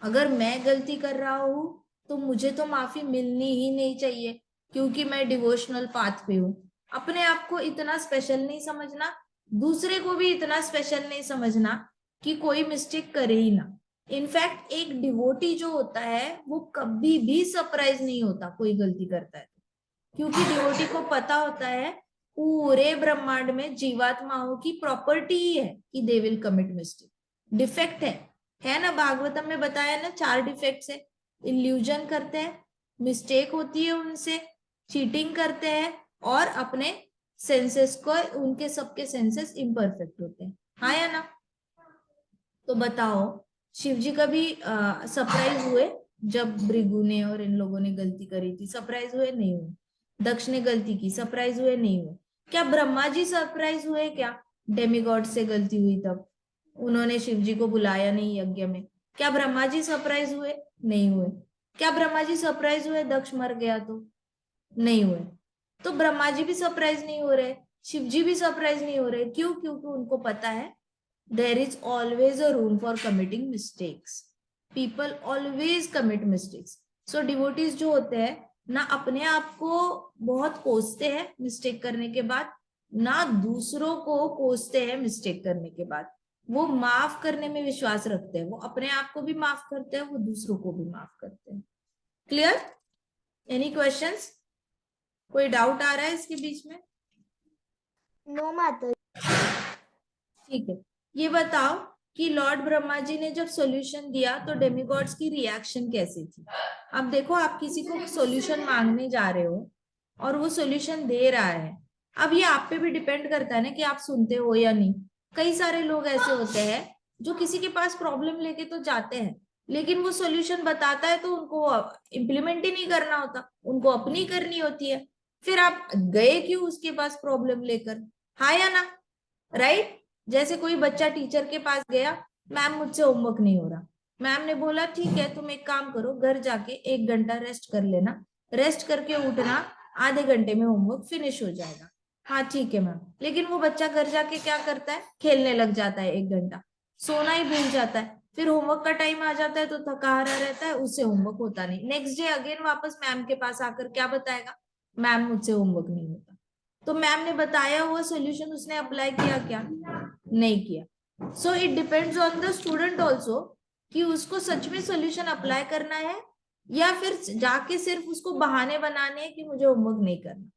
अगर मैं गलती कर रहा हूं तो मुझे तो माफी मिलनी ही नहीं चाहिए, क्योंकि मैं डिवोशनल पाथ पे हूँ। अपने आप को इतना स्पेशल नहीं समझना, दूसरे को भी इतना स्पेशल नहीं समझना कि कोई मिस्टेक करे ही ना। इनफैक्ट एक डिवोटी जो होता है वो कभी भी सरप्राइज नहीं होता कोई गलती करता है, क्योंकि डिवोटी को पता होता है पूरे ब्रह्मांड में जीवात्माओं की प्रॉपर्टी ही है कि they will commit mistake. Defect है ना? भागवतम में बताया ना, 4 डिफेक्ट्स है। इल्यूजन करते हैं, मिस्टेक होती है उनसे, चीटिंग करते हैं, और अपने सेंसेस को, उनके सबके सेंसेस इम्परफेक्ट होते हैं। हाँ या ना? तो बताओ, शिव जी कभी सरप्राइज हुए जब भृगु ने और इन लोगों ने गलती करी थी? सरप्राइज हुए? नहीं हुए। दक्ष ने गलती की, सरप्राइज हुए? नहीं हुए। क्या ब्रह्मा जी सरप्राइज हुए क्या डेमिगॉड से गलती हुई तब? उन्होंने शिव जी को बुलाया नहीं यज्ञ में। क्या ब्रह्मा जी सरप्राइज हुए? नहीं हुए। क्या ब्रह्मा जी सरप्राइज हुए दक्ष मर गया तो? नहीं हुए। तो ब्रह्मा जी भी सरप्राइज नहीं हो रहे, शिव जी भी सरप्राइज नहीं हो रहे। क्यों? क्योंकि उनको पता है there is always a room for committing mistakes. People always commit mistakes. So devotees जो होते हैं ना, अपने आप को बहुत कोसते हैं मिस्टेक करने के बाद, ना दूसरों को कोसते हैं मिस्टेक करने के बाद। वो माफ करने में विश्वास रखते हैं, वो अपने आप को भी माफ करते हैं, वो दूसरों को भी माफ करते हैं। क्लियर? Any questions? कोई डाउट आ रहा है इसके बीच में? नो माता। ठीक है, ये बताओ कि लॉर्ड ब्रह्मा जी ने जब सॉल्यूशन दिया तो डेमिगॉड्स की रिएक्शन कैसी थी? अब देखो, आप किसी को सॉल्यूशन मांगने जा रहे हो और वो सॉल्यूशन दे रहा है। अब ये आप पे भी डिपेंड करता है ना कि आप सुनते हो या नहीं। कई सारे लोग ऐसे होते हैं जो किसी के पास प्रॉब्लम लेके तो जाते हैं, लेकिन वो सॉल्यूशन बताता है तो उनको इम्प्लीमेंट ही नहीं करना होता, उनको अपनी करनी होती है। फिर आप गए क्यों उसके पास प्रॉब्लम लेकर? हाँ या ना? राइट? जैसे कोई बच्चा टीचर के पास गया, मैम मुझसे होमवर्क नहीं हो रहा। मैम ने बोला ठीक है, तुम एक काम करो, घर जाके 1 घंटा रेस्ट कर लेना, रेस्ट करके उठना, आधे घंटे में होमवर्क फिनिश हो जाएगा। हाँ ठीक है मैम। लेकिन वो बच्चा घर जाके क्या करता है? खेलने लग जाता है 1 घंटा, सोना ही भूल जाता है। फिर होमवर्क का टाइम आ जाता है तो थका हारा रहता है, उससे होमवर्क होता नहीं। नेक्स्ट डे अगेन वापस मैम के पास आकर क्या बताएगा? मैम मुझसे होमवर्क नहीं होता। तो मैम ने बताया हुआ सॉल्यूशन उसने अप्लाई किया क्या? नहीं किया। So it depends on the student also कि उसको सच में सॉल्यूशन अप्लाई करना है या फिर जाके सिर्फ उसको बहाने बनाने हैं कि मुझे होमवर्क नहीं करना।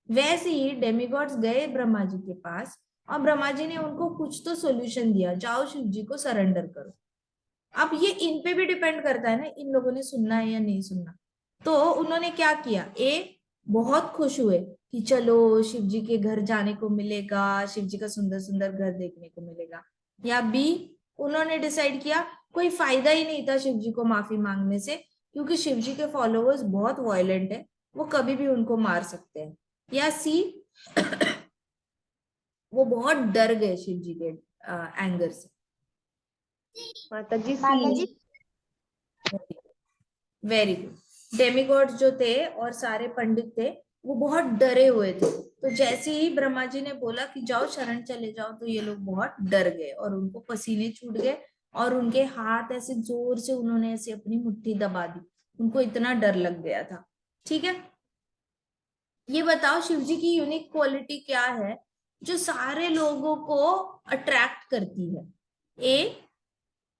वैसे ही डेमिगॉड्स गए ब्रह्मा जी के पास और ब्रह्मा जी ने उनको कुछ तो सॉल्यूशन दिया, जाओ शिव जी को सरेंडर करो। अब ये इन पे भी डिपेंड करता है ना, इन लोगों ने सुनना है या नहीं सुनना। तो उन्होंने क्या किया? ए, बहुत खुश हुए कि चलो शिव जी के घर जाने को मिलेगा, शिव जी का सुंदर सुंदर घर देखने को मिलेगा। या बी, उन्होंने डिसाइड किया कोई फायदा ही नहीं था शिव जी को माफी मांगने से, क्योंकि शिव जी के फॉलोअर्स बहुत वायलेंट है, वो कभी भी उनको मार सकते हैं। या सी, वो बहुत डर गए शिव जी के एंगर से। माता जी माता जी सी। Very good. डेमिगॉड जो थे और सारे पंडित थे वो बहुत डरे हुए थे। तो जैसे ही ब्रह्मा जी ने बोला कि जाओ शरण चले जाओ, तो ये लोग बहुत डर गए और उनको पसीने छूट गए और उनके हाथ ऐसे जोर से उन्होंने ऐसे अपनी मुट्ठी दबा दी, उनको इतना डर लग गया था। ठीक है, ये बताओ शिव जी की यूनिक क्वालिटी क्या है जो सारे लोगों को अट्रैक्ट करती है? ए,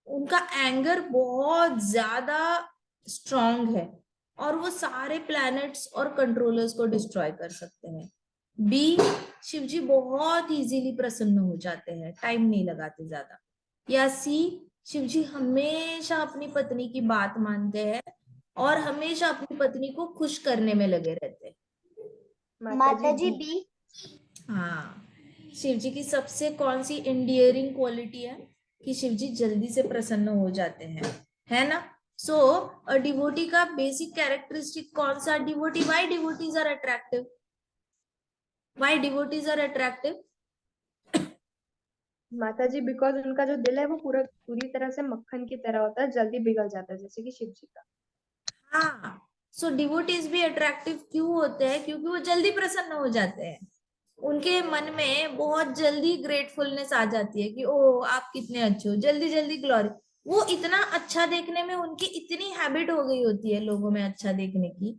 उनका एंगर बहुत ज्यादा स्ट्रांग है और वो सारे प्लैनेट्स और कंट्रोलर्स को डिस्ट्रॉय कर सकते हैं। बी, शिवजी बहुत इजीली प्रसन्न हो जाते हैं, टाइम नहीं लगाते ज्यादा। या सी, शिवजी हमेशा अपनी पत्नी की बात मानते हैं और हमेशा अपनी पत्नी को खुश करने में लगे रहते हैं। माता जी बी हाँ, शिव जी की सबसे कौन सी इंडियरिंग क्वालिटी है कि शिव जी जल्दी से प्रसन्न हो जाते हैं, है ना? सो अ डिवोटी का बेसिक कैरेक्टरिस्टिक कौन सा? Devotee, why devotees are attractive? Why devotees are attractive? माता जी बिकॉज उनका जो दिल है वो पूरी तरह से मक्खन की तरह होता है, जल्दी पिघल जाता है, जैसे कि शिव जी का। हाँ, सो डिवोटीज भी अट्रैक्टिव क्यों होते हैं? क्योंकि वो जल्दी प्रसन्न हो जाते हैं। उनके मन में बहुत जल्दी ग्रेटफुलनेस आ जाती है कि ओ आप कितने अच्छे हो, जल्दी जल्दी ग्लोरी। वो इतना अच्छा देखने में, उनकी इतनी हैबिट हो गई होती है लोगों में अच्छा देखने की,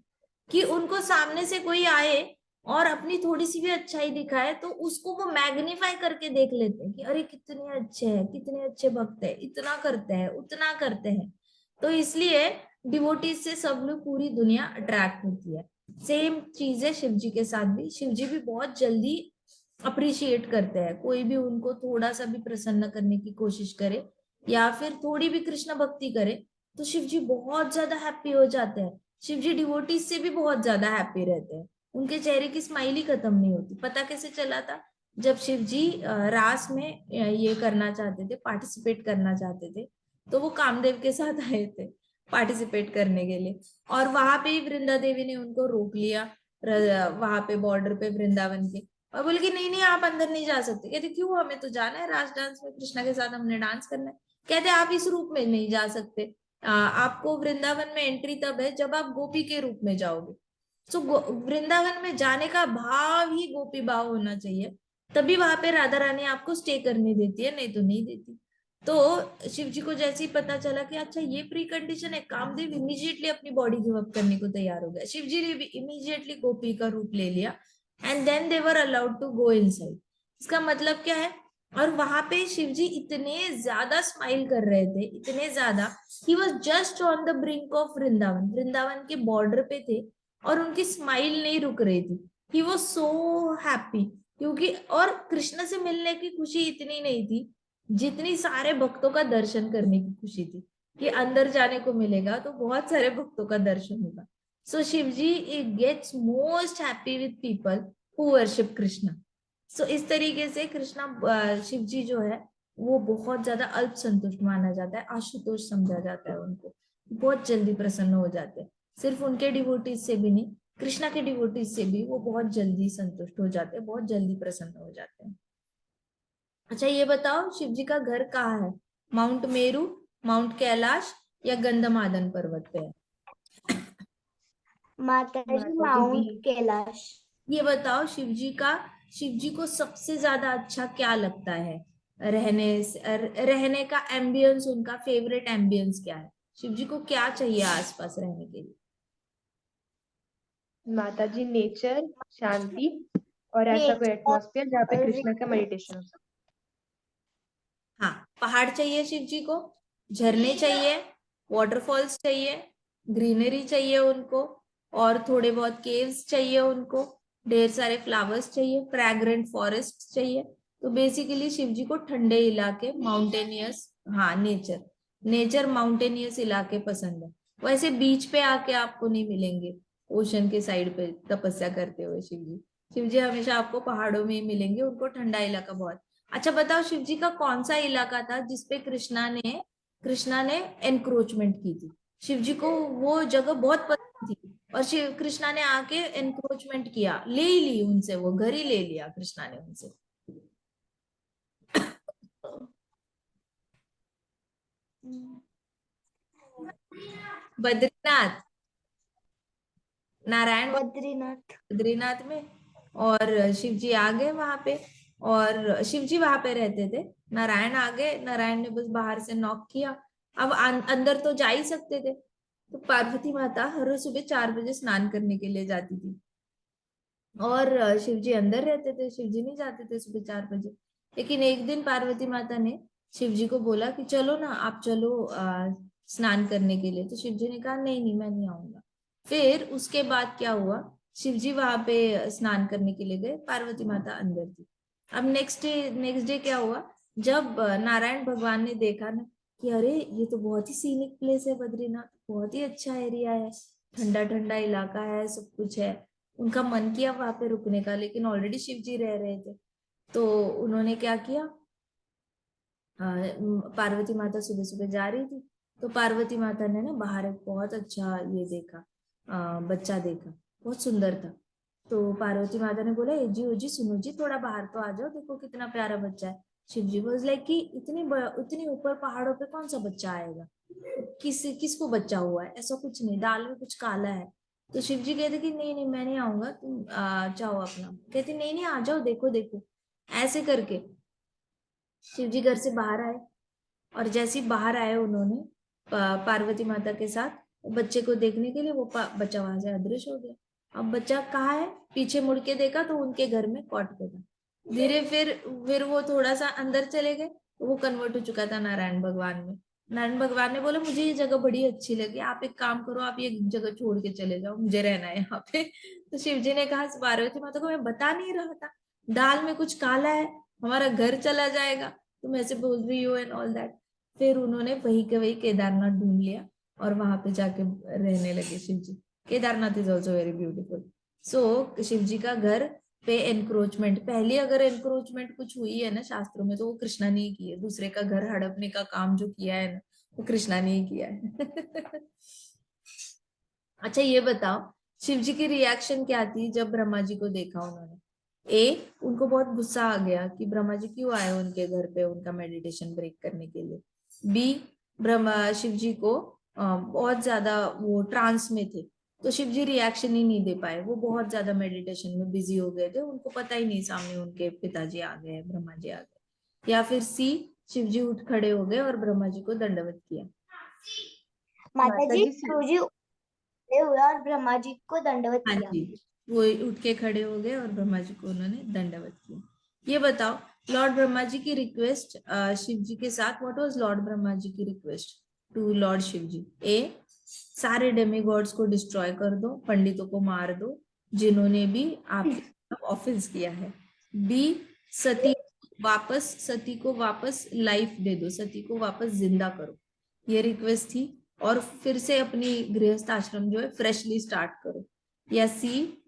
कि उनको सामने से कोई आए और अपनी थोड़ी सी भी अच्छाई दिखाए तो उसको वो मैग्नीफाई करके देख लेते हैं कि अरे कितने अच्छे हैं, कितने अच्छे भक्त हैं, इतना करते हैं, उतना करते हैं। तो इसलिए डिवोटीज से सब लोग, पूरी दुनिया अट्रैक्ट होती है। सेम चीज है शिव जी के साथ भी। शिव जी भी बहुत जल्दी अप्रिशिएट करते हैं, कोई भी उनको थोड़ा सा भी प्रसन्न करने की कोशिश करे या फिर थोड़ी भी कृष्ण भक्ति करे तो शिव जी बहुत ज्यादा हैप्पी हो जाते हैं। शिव जी डिवोटीज से भी बहुत ज्यादा हैप्पी रहते हैं, उनके चेहरे की स्माइल ही खत्म नहीं होती। पता कैसे चला था? जब शिव जी रास में ये करना चाहते थे, पार्टिसिपेट करना चाहते थे, तो वो कामदेव के साथ आए थे पार्टिसिपेट करने के लिए, और वहां पे ही वृंदा देवी ने उनको रोक लिया, वहां पे बॉर्डर पे वृंदावन के, और बोले कि नहीं नहीं आप अंदर नहीं जा सकते। कहते क्यों? हमें तो जाना है रास डांस में, कृष्णा के साथ हमने डांस करना है। कहते आप इस रूप में नहीं जा सकते, आपको वृंदावन में एंट्री तब है जब आप गोपी के रूप में जाओगे। सो वृंदावन में जाने का भाव ही गोपी भाव होना चाहिए, तभी वहां पे राधा रानी आपको स्टे करने देती है, नहीं तो नहीं देती। तो शिव जी को जैसे ही पता चला कि अच्छा ये प्री कंडीशन है, कामदेव इमीडिएटली अपनी बॉडी गिव अप करने को तैयार हो गया। शिव जी ने भी इमीडिएटली गोपी का रूप ले लिया and then they were allowed to go inside. इसका मतलब क्या है? और वहां पे शिव जी इतने ज्यादा स्माइल कर रहे थे, इतने ज्यादा, he was just on the brink of Vrindavan, Vrindavan के बॉर्डर पे थे और उनकी स्माइल नहीं रुक रही थी। ही वॉज सो हैप्पी, क्योंकि और कृष्ण से मिलने की खुशी इतनी नहीं थी जितनी सारे भक्तों का दर्शन करने की खुशी थी, कि अंदर जाने को मिलेगा तो बहुत सारे भक्तों का दर्शन होगा। So Shiv ji gets most happy with people who worship Krishna. So इस तरीके से कृष्णा, शिव जी जो है वो बहुत ज्यादा अल्प संतुष्ट माना जाता है, आशुतोष समझा जाता है उनको, बहुत जल्दी प्रसन्न हो जाते हैं। सिर्फ उनके डिवोटीज से भी नहीं, कृष्णा के डिवोटीज से भी वो बहुत जल्दी संतुष्ट हो जाते हैं, बहुत जल्दी प्रसन्न हो जाते हैं। अच्छा ये बताओ शिव जी का घर कहाँ है? माउंट मेरू, माउंट कैलाश या गंधमादन पर्वत पे है? माता जी माता जी माउंट बी। कैलाश। ये बताओ शिव जी को सबसे ज्यादा अच्छा क्या लगता है? रहने का एम्बियंस, उनका फेवरेट एम्बियंस क्या है? शिव जी को क्या चाहिए आसपास रहने के लिए? माता जी नेचर, शांति और ऐसा कोई नेचर एटमॉस्फेयर जहाँ पे और कृष्णा का मेडिटेशन हो सके। हाँ, पहाड़ चाहिए शिव जी को, झरने चाहिए, वाटरफॉल्स चाहिए, ग्रीनरी चाहिए उनको, और थोड़े बहुत केव्स चाहिए उनको, ढेर सारे फ्लावर्स चाहिए, फ्रैग्रेंट फॉरेस्ट चाहिए। तो बेसिकली शिव जी को ठंडे इलाके, माउंटेनियस, हाँ नेचर, नेचर माउंटेनियस इलाके पसंद है। वैसे बीच पे आके आपको नहीं मिलेंगे ओशन के साइड पे तपस्या करते हुए शिव जी। शिव जी हमेशा आपको पहाड़ों में ही मिलेंगे, उनको ठंडा इलाका बहुत। अच्छा बताओ शिव जी का कौन सा इलाका था जिसपे कृष्णा ने एनक्रोचमेंट की थी? शिव जी को वो जगह बहुत पसंद थी और शिव कृष्णा ने आके एनक्रोचमेंट किया, ले ही ली उनसे, वो घर ही ले लिया कृष्णा ने उनसे। बद्रीनाथ, नारायण बद्रीनाथ। बद्रीनाथ में, और शिव जी आ गए वहां पे, और शिव जी वहां पे रहते थे। नारायण आ गए, नारायण ने बस बाहर से नॉक किया। अब अंदर तो जा ही सकते थे। तो पार्वती माता हर रोज सुबह 4 बजे स्नान करने के लिए जाती थी, और शिव जी अंदर रहते थे, शिव जी नहीं जाते थे सुबह 4 बजे। लेकिन एक दिन पार्वती माता ने शिव जी को बोला कि चलो ना, आप चलो स्नान करने के लिए। तो शिव जी ने कहा नहीं नहीं, मैं नहीं आऊंगा। फिर उसके बाद क्या हुआ, शिव जी वहां पे स्नान करने के लिए गए, पार्वती माता अंदर थी। अब नेक्स्ट डे क्या हुआ, जब नारायण भगवान ने देखा ना कि अरे ये तो बहुत ही सीनिक प्लेस है बद्रीनाथ, बहुत ही अच्छा एरिया है, ठंडा ठंडा इलाका है, सब कुछ है। उनका मन किया वहां पे रुकने का, लेकिन ऑलरेडी शिव जी रह रहे थे। तो उन्होंने क्या किया, पार्वती माता सुबह सुबह जा रही थी, तो पार्वती माता ने ना बाहर एक बहुत अच्छा ये देखा, बच्चा देखा, बहुत सुंदर था। तो पार्वती माता ने बोला, ए जी ओ जी सुनो जी, थोड़ा बाहर तो आ जाओ, देखो कितना प्यारा बच्चा है। शिव जी वाज लाइक कि इतनी ऊपर पहाड़ों पे कौन सा बच्चा आएगा, किसको बच्चा हुआ है, ऐसा कुछ नहीं, दाल में कुछ काला है। तो शिव जी कहते कि नहीं नहीं, मैं नहीं आऊंगा, तुम जाओ अपना। कहती नहीं नहीं, आ जाओ, देखो देखो। ऐसे करके शिव जी घर से बाहर आए, और जैसे ही बाहर आए उन्होंने पार्वती माता के साथ बच्चे को देखने के लिए, वो बच्चा वहां से अदृश्य हो गया। अब बच्चा कहाँ है, पीछे मुड़ के देखा तो उनके घर में कॉट पे था। धीरे फिर वो थोड़ा सा अंदर चले गए, तो वो कन्वर्ट हो चुका था नारायण भगवान में। नारायण भगवान ने बोला, मुझे ये जगह बड़ी अच्छी लगी, आप एक काम करो, आप ये जगह छोड़ के चले जाओ, मुझे रहना है यहाँ पे। तो शिव जी ने कहा पार्वती माता को, मैं बता नहीं रहा था, दाल में कुछ काला है, हमारा घर चला जाएगा, तुम ऐसे बोल रही हो एंड ऑल दैट। फिर उन्होंने वही के वही केदारनाथ ढूंढ लिया, और वहां पे जाके रहने लगे Shiv ji. Kedarnath is also very beautiful. So Shiv ji का घर पे एनक्रोचमेंट, पहले अगर एनक्रोचमेंट कुछ हुई है ना शास्त्रों में, तो वो कृष्णा ने ही की है। दूसरे का घर हड़पने का काम जो किया है ना, वो कृष्णा ने ही किया है। अच्छा ये बताओ, शिव जी की रिएक्शन क्या थी जब ब्रह्मा जी को देखा उन्होंने? ए, उनको बहुत गुस्सा आ गया कि ब्रह्मा जी क्यों आए उनके घर पे उनका मेडिटेशन ब्रेक करने के लिए। बी, ब्रह्मा शिव जी को बहुत ज्यादा वो ट्रांस में थे, तो शिव जी रिएक्शन ही नहीं दे पाए, वो बहुत ज्यादा मेडिटेशन में बिजी हो गए थे, उनको पता ही नहीं सामने उनके पिताजी आ गए, ब्रह्मा जी आ गए। या फिर सी, शिव जी उठ खड़े हो गए और ब्रह्मा जी को दंडवत किया। माता जी, माताजी सी। शिव जी खड़े हुए और ब्रह्मा जी को दंडवत हाँ किया। जी, वो उठ के खड़े हो गए और ब्रह्मा जी को उन्होंने दंडवत किया। ये बताओ, लॉर्ड ब्रह्मा जी की रिक्वेस्ट शिव जी के साथ, what was Lord Brahma ji की रिक्वेस्ट टू लॉर्ड शिव जी? ए, सारे डेमीगॉड्स को डिस्ट्रॉय कर दो, पंडितों को मार दो जिन्होंने भी आपके ऑफेंस किया है। बी, सती को वापस लाइफ दे दो, सती को वापस जिंदा करो, ये रिक्वेस्ट थी। और फिर से अपनी गृहस्थ आश्रम जो है फ्रेशली स्टार्ट करो। या सी,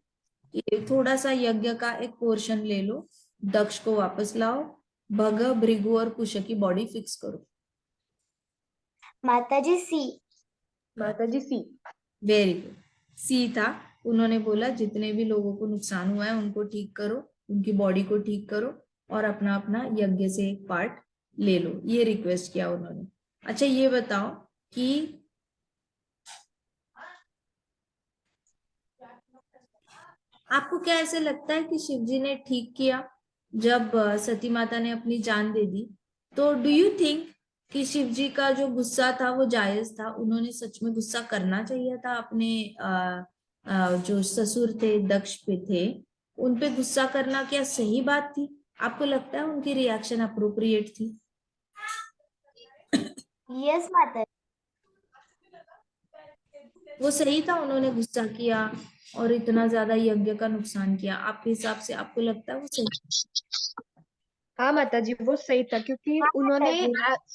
ये थोड़ा सा यज्ञ का एक पोर्शन ले लो, दक्ष को वापस लाओ, भग, भृगु और कुश की बॉडी फिक्स करो। माता जी सी। माताजी सी। वेरी गुड, सी था। उन्होंने बोला जितने भी लोगों को नुकसान हुआ है उनको ठीक करो, उनकी बॉडी को ठीक करो, और अपना अपना यज्ञ से एक पार्ट ले लो, ये रिक्वेस्ट किया उन्होंने। अच्छा ये बताओ कि आपको क्या ऐसे लगता है कि शिव जी ने ठीक किया जब सती माता ने अपनी जान दे दी? तो डू यू थिंक कि शिव जी का जो गुस्सा था वो जायज था? उन्होंने सच में गुस्सा करना चाहिए था अपने जो ससुर थे, दक्ष पे थे, उन पे गुस्सा करना क्या सही बात थी? आपको लगता है उनकी रिएक्शन अप्रोप्रिएट थी? यस माता वो सही था, उन्होंने गुस्सा किया और इतना ज्यादा यज्ञ का नुकसान किया, आपके हिसाब से आपको लगता है वो सही? हाँ माताजी, वो सही था क्योंकि उन्होंने जी।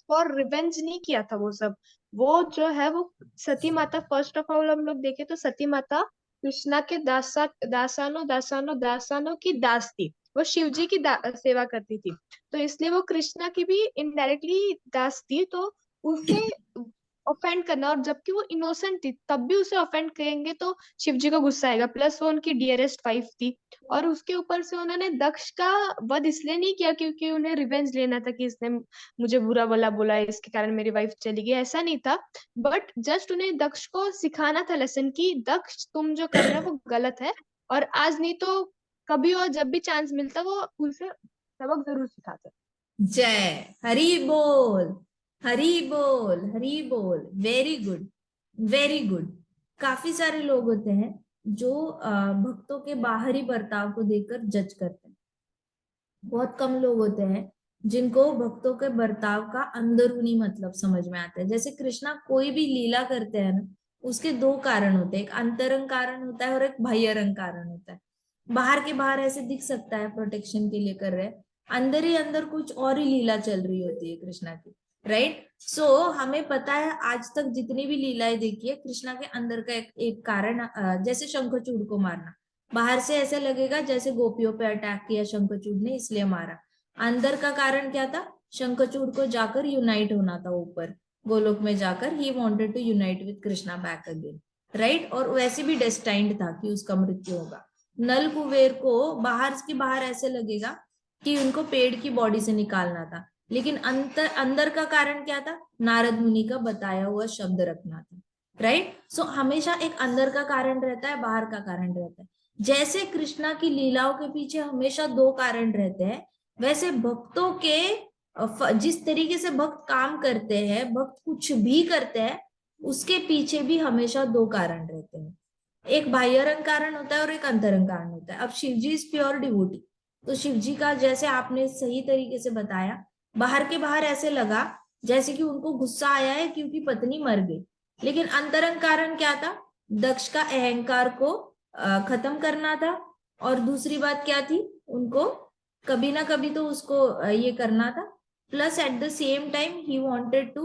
फॉर रिवेंज नहीं किया था वो सब। वो जो है वो सती माता, फर्स्ट ऑफ ऑल हम लोग देखें तो सती माता कृष्णा के दासानों की दास थी। वो शिव जी की सेवा करती थी, तो इसलिए वो कृष्णा की भी इनडायरेक्टली दास थी। तो उसे ऑफेंड करना, और जबकि वो इनोसेंट थी तब भी उसे ऑफेंड करेंगे तो शिव जी को गुस्सा आएगा। प्लस वो उनकी डियरेस्ट वाइफ थी, और उसके ऊपर से उन्होंने दक्ष का वध इसलिए नहीं किया क्योंकि उन्हें रिवेंज लेना था कि इसने मुझे बुरा भला बोला, इसके कारण मेरी वाइफ चली गई, ऐसा नहीं था। बट जस्ट उन्हें दक्ष को सिखाना था लेसन कि दक्ष तुम जो कर रहे हो वो गलत है, और आज नहीं तो कभी और जब भी चांस मिलता वो उसे सबक जरूर सिखाते। जय हरि बोल, हरि बोल, हरि बोल। Very good, very good. काफी सारे लोग होते हैं जो भक्तों के बाहरी बर्ताव को देखकर जज करते हैं। बहुत कम लोग होते हैं जिनको भक्तों के बर्ताव का अंदरूनी मतलब समझ में आता है। जैसे कृष्णा कोई भी लीला करते हैं ना, उसके दो कारण होते हैं, एक अंतरंग कारण होता है और एक बाह्यरंग कारण होता है। बाहर के बाहर ऐसे दिख सकता है प्रोटेक्शन के लिए कर रहे हैं, अंदर ही अंदर कुछ और ही लीला चल रही होती है कृष्णा की, राइट। सो हमें पता है आज तक जितनी भी लीलाएं देखी है, कृष्णा के अंदर का एक कारण, जैसे शंखचूड़ को मारना, बाहर से ऐसे लगेगा जैसे गोपियों पे अटैक किया शंखचूड़ ने इसलिए मारा, अंदर का कारण क्या था, शंखचूड़ को जाकर यूनाइट होना था ऊपर गोलोक में जाकर, he wanted to unite with Krishna back again, right. और वैसे भी डेस्टाइंड था कि उसका मृत्यु होगा। नल कुबेर को बाहर ऐसे लगेगा कि उनको पेड़ की बॉडी से निकालना था, लेकिन अंदर का कारण क्या था, नारद मुनि का बताया हुआ शब्द रखना था, राइट। सो हमेशा एक अंदर का कारण रहता है, बाहर का कारण रहता है। जैसे कृष्णा की लीलाओं के पीछे हमेशा दो कारण रहते हैं, वैसे भक्तों के जिस तरीके से भक्त काम करते हैं, भक्त कुछ भी करते हैं, उसके पीछे भी हमेशा दो कारण रहते हैं। एक बाह्यरंग कारण होता है और एक अंतरंग कारण होता है। अब Shiv ji is pure devotee, तो शिव जी का जैसे आपने सही तरीके से बताया, बाहर के बाहर ऐसे लगा जैसे कि उनको गुस्सा आया है क्योंकि पत्नी मर गई, लेकिन अंतरंग कारण क्या था, दक्ष का अहंकार को खत्म करना था। और दूसरी बात क्या थी, उनको कभी ना कभी तो उसको ये करना था। Plus at the same time he wanted to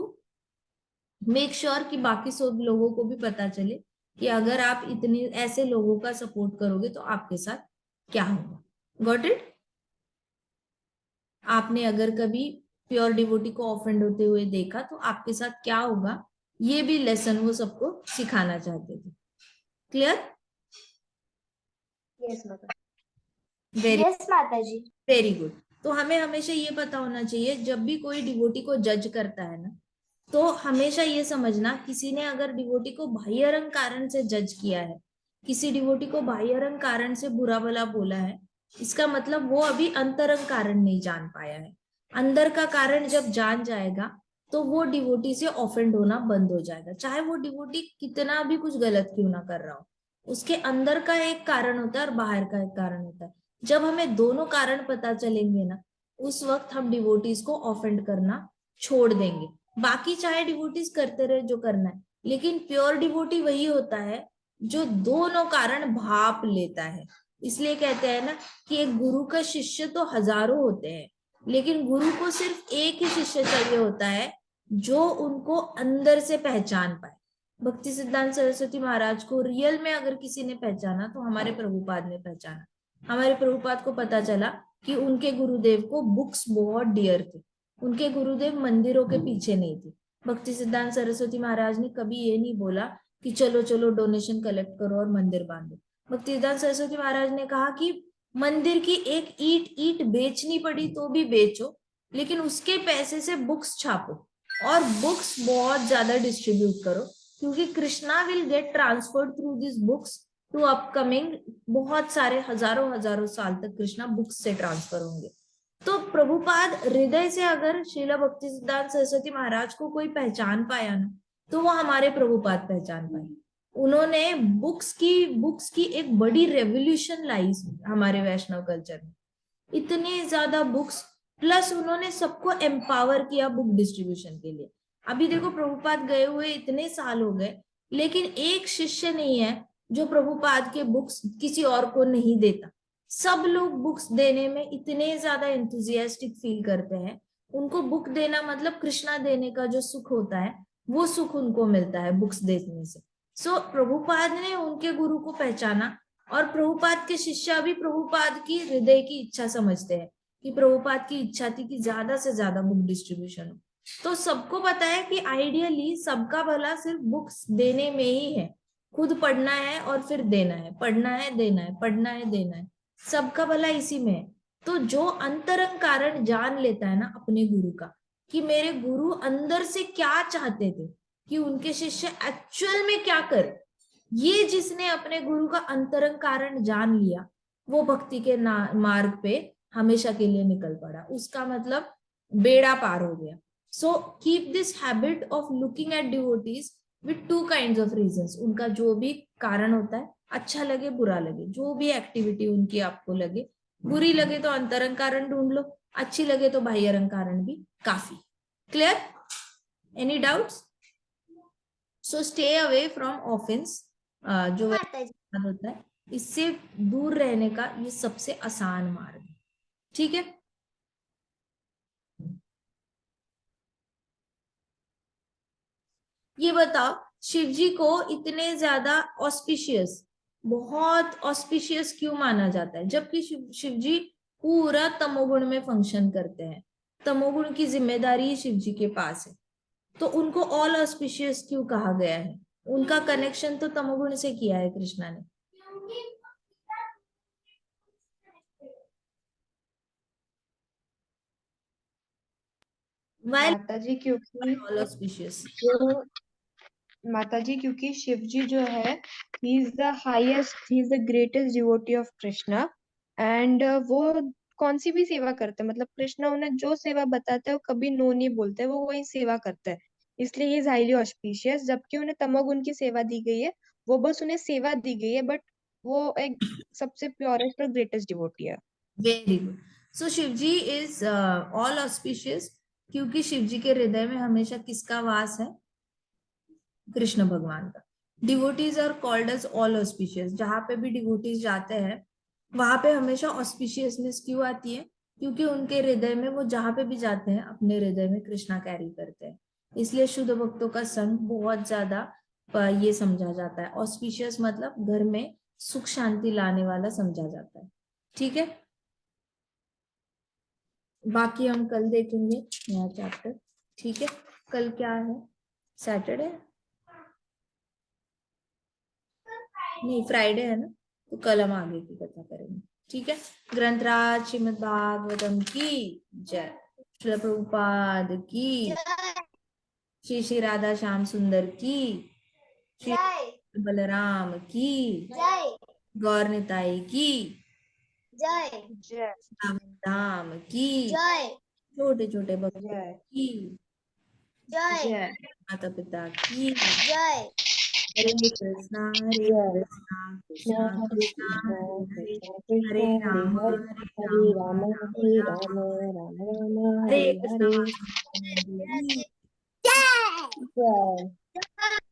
make sure कि बाकी सब लोगों को भी पता चले कि अगर आप इतने ऐसे लोगों का सपोर्ट करोगे तो आपके साथ क्या होगा। Got it. आपने अगर कभी प्योर डिवोटी को ऑफेंड होते हुए देखा तो आपके साथ क्या होगा, ये भी लेसन वो सबको सिखाना चाहते थे। क्लियर। यस माता। वेरी यस माता जी। Very good. तो हमें हमेशा ये पता होना चाहिए, जब भी कोई डिवोटी को जज करता है ना, तो हमेशा ये समझना, किसी ने अगर डिवोटी को बाह्यरंग कारण से जज किया है, किसी डिवोटी को बाह्यरंग कारण से बुरा भला बोला है, इसका मतलब वो अभी अंतरंग कारण नहीं जान पाया है। अंदर का कारण जब जान जाएगा तो वो डिवोटी से ऑफेंड होना बंद हो जाएगा, चाहे वो डिवोटी कितना भी कुछ गलत क्यों ना कर रहा हो। उसके अंदर का एक कारण होता है और बाहर का एक कारण होता है। जब हमें दोनों कारण पता चलेंगे ना, उस वक्त हम डिवोटीज को ऑफेंड करना छोड़ देंगे। बाकी चाहे डिवोटीज करते रहे जो करना है, लेकिन प्योर डिवोटी वही होता है जो दोनों कारण भाप लेता है। इसलिए कहते हैं ना कि एक गुरु का शिष्य तो हजारों होते हैं, लेकिन गुरु को सिर्फ एक ही शिष्य चाहिए होता है जो उनको अंदर से पहचान पाए। भक्ति सिद्धांत सरस्वती महाराज को रियल में अगर किसी ने पहचाना तो हमारे प्रभुपाद ने पहचाना। हमारे प्रभुपाद को पता चला कि उनके गुरुदेव को बुक्स बहुत डियर थे, उनके गुरुदेव मंदिरों के पीछे नहीं थे। भक्ति सिद्धांत सरस्वती महाराज ने कभी ये नहीं बोला कि चलो चलो डोनेशन कलेक्ट करो और मंदिर बांधो। भक्ति सिद्धांत सरस्वती महाराज ने कहा कि मंदिर की एक ईट बेचनी पड़ी तो भी बेचो, लेकिन उसके पैसे से बुक्स छापो और बुक्स बहुत ज्यादा डिस्ट्रीब्यूट करो, क्योंकि Krishna will get transferred through this books to upcoming, बहुत सारे हजारों हजारों साल तक कृष्णा बुक्स से ट्रांसफर होंगे। तो प्रभुपाद हृदय से अगर श्रीला भक्ति सिद्धांत सरस्वती महाराज को कोई पहचान पाया ना, तो वो हमारे प्रभुपाद पहचान पाए। उन्होंने बुक्स की एक बड़ी रेवोल्यूशन लाई हमारे वैष्णव कल्चर में, इतने ज्यादा बुक्स, प्लस उन्होंने सबको एम्पावर किया बुक डिस्ट्रीब्यूशन के लिए। अभी देखो प्रभुपाद गए हुए इतने साल हो गए, लेकिन एक शिष्य नहीं है जो प्रभुपाद के बुक्स किसी और को नहीं देता। सब लोग बुक्स देने में इतने ज्यादा एंथुजियास्टिक फील करते हैं, उनको बुक देना मतलब कृष्णा देने का जो सुख होता है वो सुख उनको मिलता है बुक्स देने से। सो प्रभुपाद ने उनके गुरु को पहचाना, और प्रभुपाद के शिष्य भी प्रभुपाद की हृदय की इच्छा समझते हैं कि प्रभुपाद की इच्छा थी कि ज्यादा से ज्यादा बुक डिस्ट्रीब्यूशन हो। तो सबको पता है कि आइडियली सबका भला सिर्फ बुक्स देने में ही है, खुद पढ़ना है और फिर देना है, पढ़ना है देना है, पढ़ना है देना है, सबका भला इसी में है। तो जो अंतरंग कारण जान लेता है ना अपने गुरु का, कि मेरे गुरु अंदर से क्या चाहते थे, कि उनके शिष्य एक्चुअल में क्या कर, ये जिसने अपने गुरु का अंतरंग कारण जान लिया, वो भक्ति के मार्ग पे हमेशा के लिए निकल पड़ा, उसका मतलब बेड़ा पार हो गया। So keep this habit of looking at devotees with to kind of reasons. उनका जो भी कारण होता है, अच्छा लगे बुरा लगे, जो भी एक्टिविटी उनकी आपको लगे, बुरी लगे तो अंतरंग कारण ढूंढ लो, अच्छी लगे तो बाह्यरंग कारण भी काफी। Clear? Any doubts? So stay away from offence, जो होता है, इससे दूर रहने का ये सबसे आसान मार्ग है। ठीक है? ये बताओ, शिव जी को इतने ज्यादा ऑस्पिशियस, बहुत ऑस्पिशियस क्यों माना जाता है, जबकि शिव जी पूरा तमोगुण में फंक्शन करते हैं, तमोगुण की जिम्मेदारी शिव जी के पास है, तो उनको ऑल ऑस्पिशियस क्यों कहा गया है? उनका कनेक्शन तो तमोगुण से किया है कृष्णा ने। While all auspicious. माता जी क्योंकि शिव जी जो है he is the highest, he is the greatest devotee of Krishna, and वो कौन सी भी सेवा करते हैं, मतलब कृष्णा उन्हें जो सेवा बताते हैं वो कभी नो नहीं बोलते, वो वही सेवा करते हैं, इसलिए ही इज हाईली ऑस्पिशियस। जबकि उन्हें तमोगुण की सेवा दी गई है, वो बस उन्हें सेवा दी गई है, बट वो एक सबसे प्योरेस्ट और ग्रेटेस्ट डिवोटी है। Very good. So Shiv ji is all auspicious क्योंकि शिव जी के हृदय में हमेशा किसका वास है? कृष्ण भगवान का। Devotees are called as all auspicious. जहां पे भी डिवोटीज जाते हैं वहां पे हमेशा ऑस्पिशियसनेस क्यों आती है? क्योंकि उनके हृदय में, वो जहां पे भी जाते हैं अपने हृदय में कृष्णा कैरी करते हैं, इसलिए शुद्ध भक्तों का संग बहुत ज्यादा ये समझा जाता है। ऑस्पिशियस मतलब घर में सुख शांति लाने वाला समझा जाता है। ठीक है? बाकी हम कल देखेंगे नया चैप्टर। ठीक है? कल क्या है? सैटरडे? नहीं, फ्राइडे है ना, तो कल हम आगे की कथा करेंगे। ठीक है? ग्रंथराज श्रीमद् भागवतम की जय। श्रील प्रभुपाद की, श्री श्री राधा श्याम सुंदर की, श्री बलराम की, गौर निताई की, जय धाम की, छोटे छोटे भक्तों की, जय माता पिता की। हरे कृष्णा हरे कृष्णा कृष्णा कृष्णा हरे हरे, हरे राम हरे राम राम हरे राम राम राम राम हरे हरे कृष्णा हरे। महात्मा की जय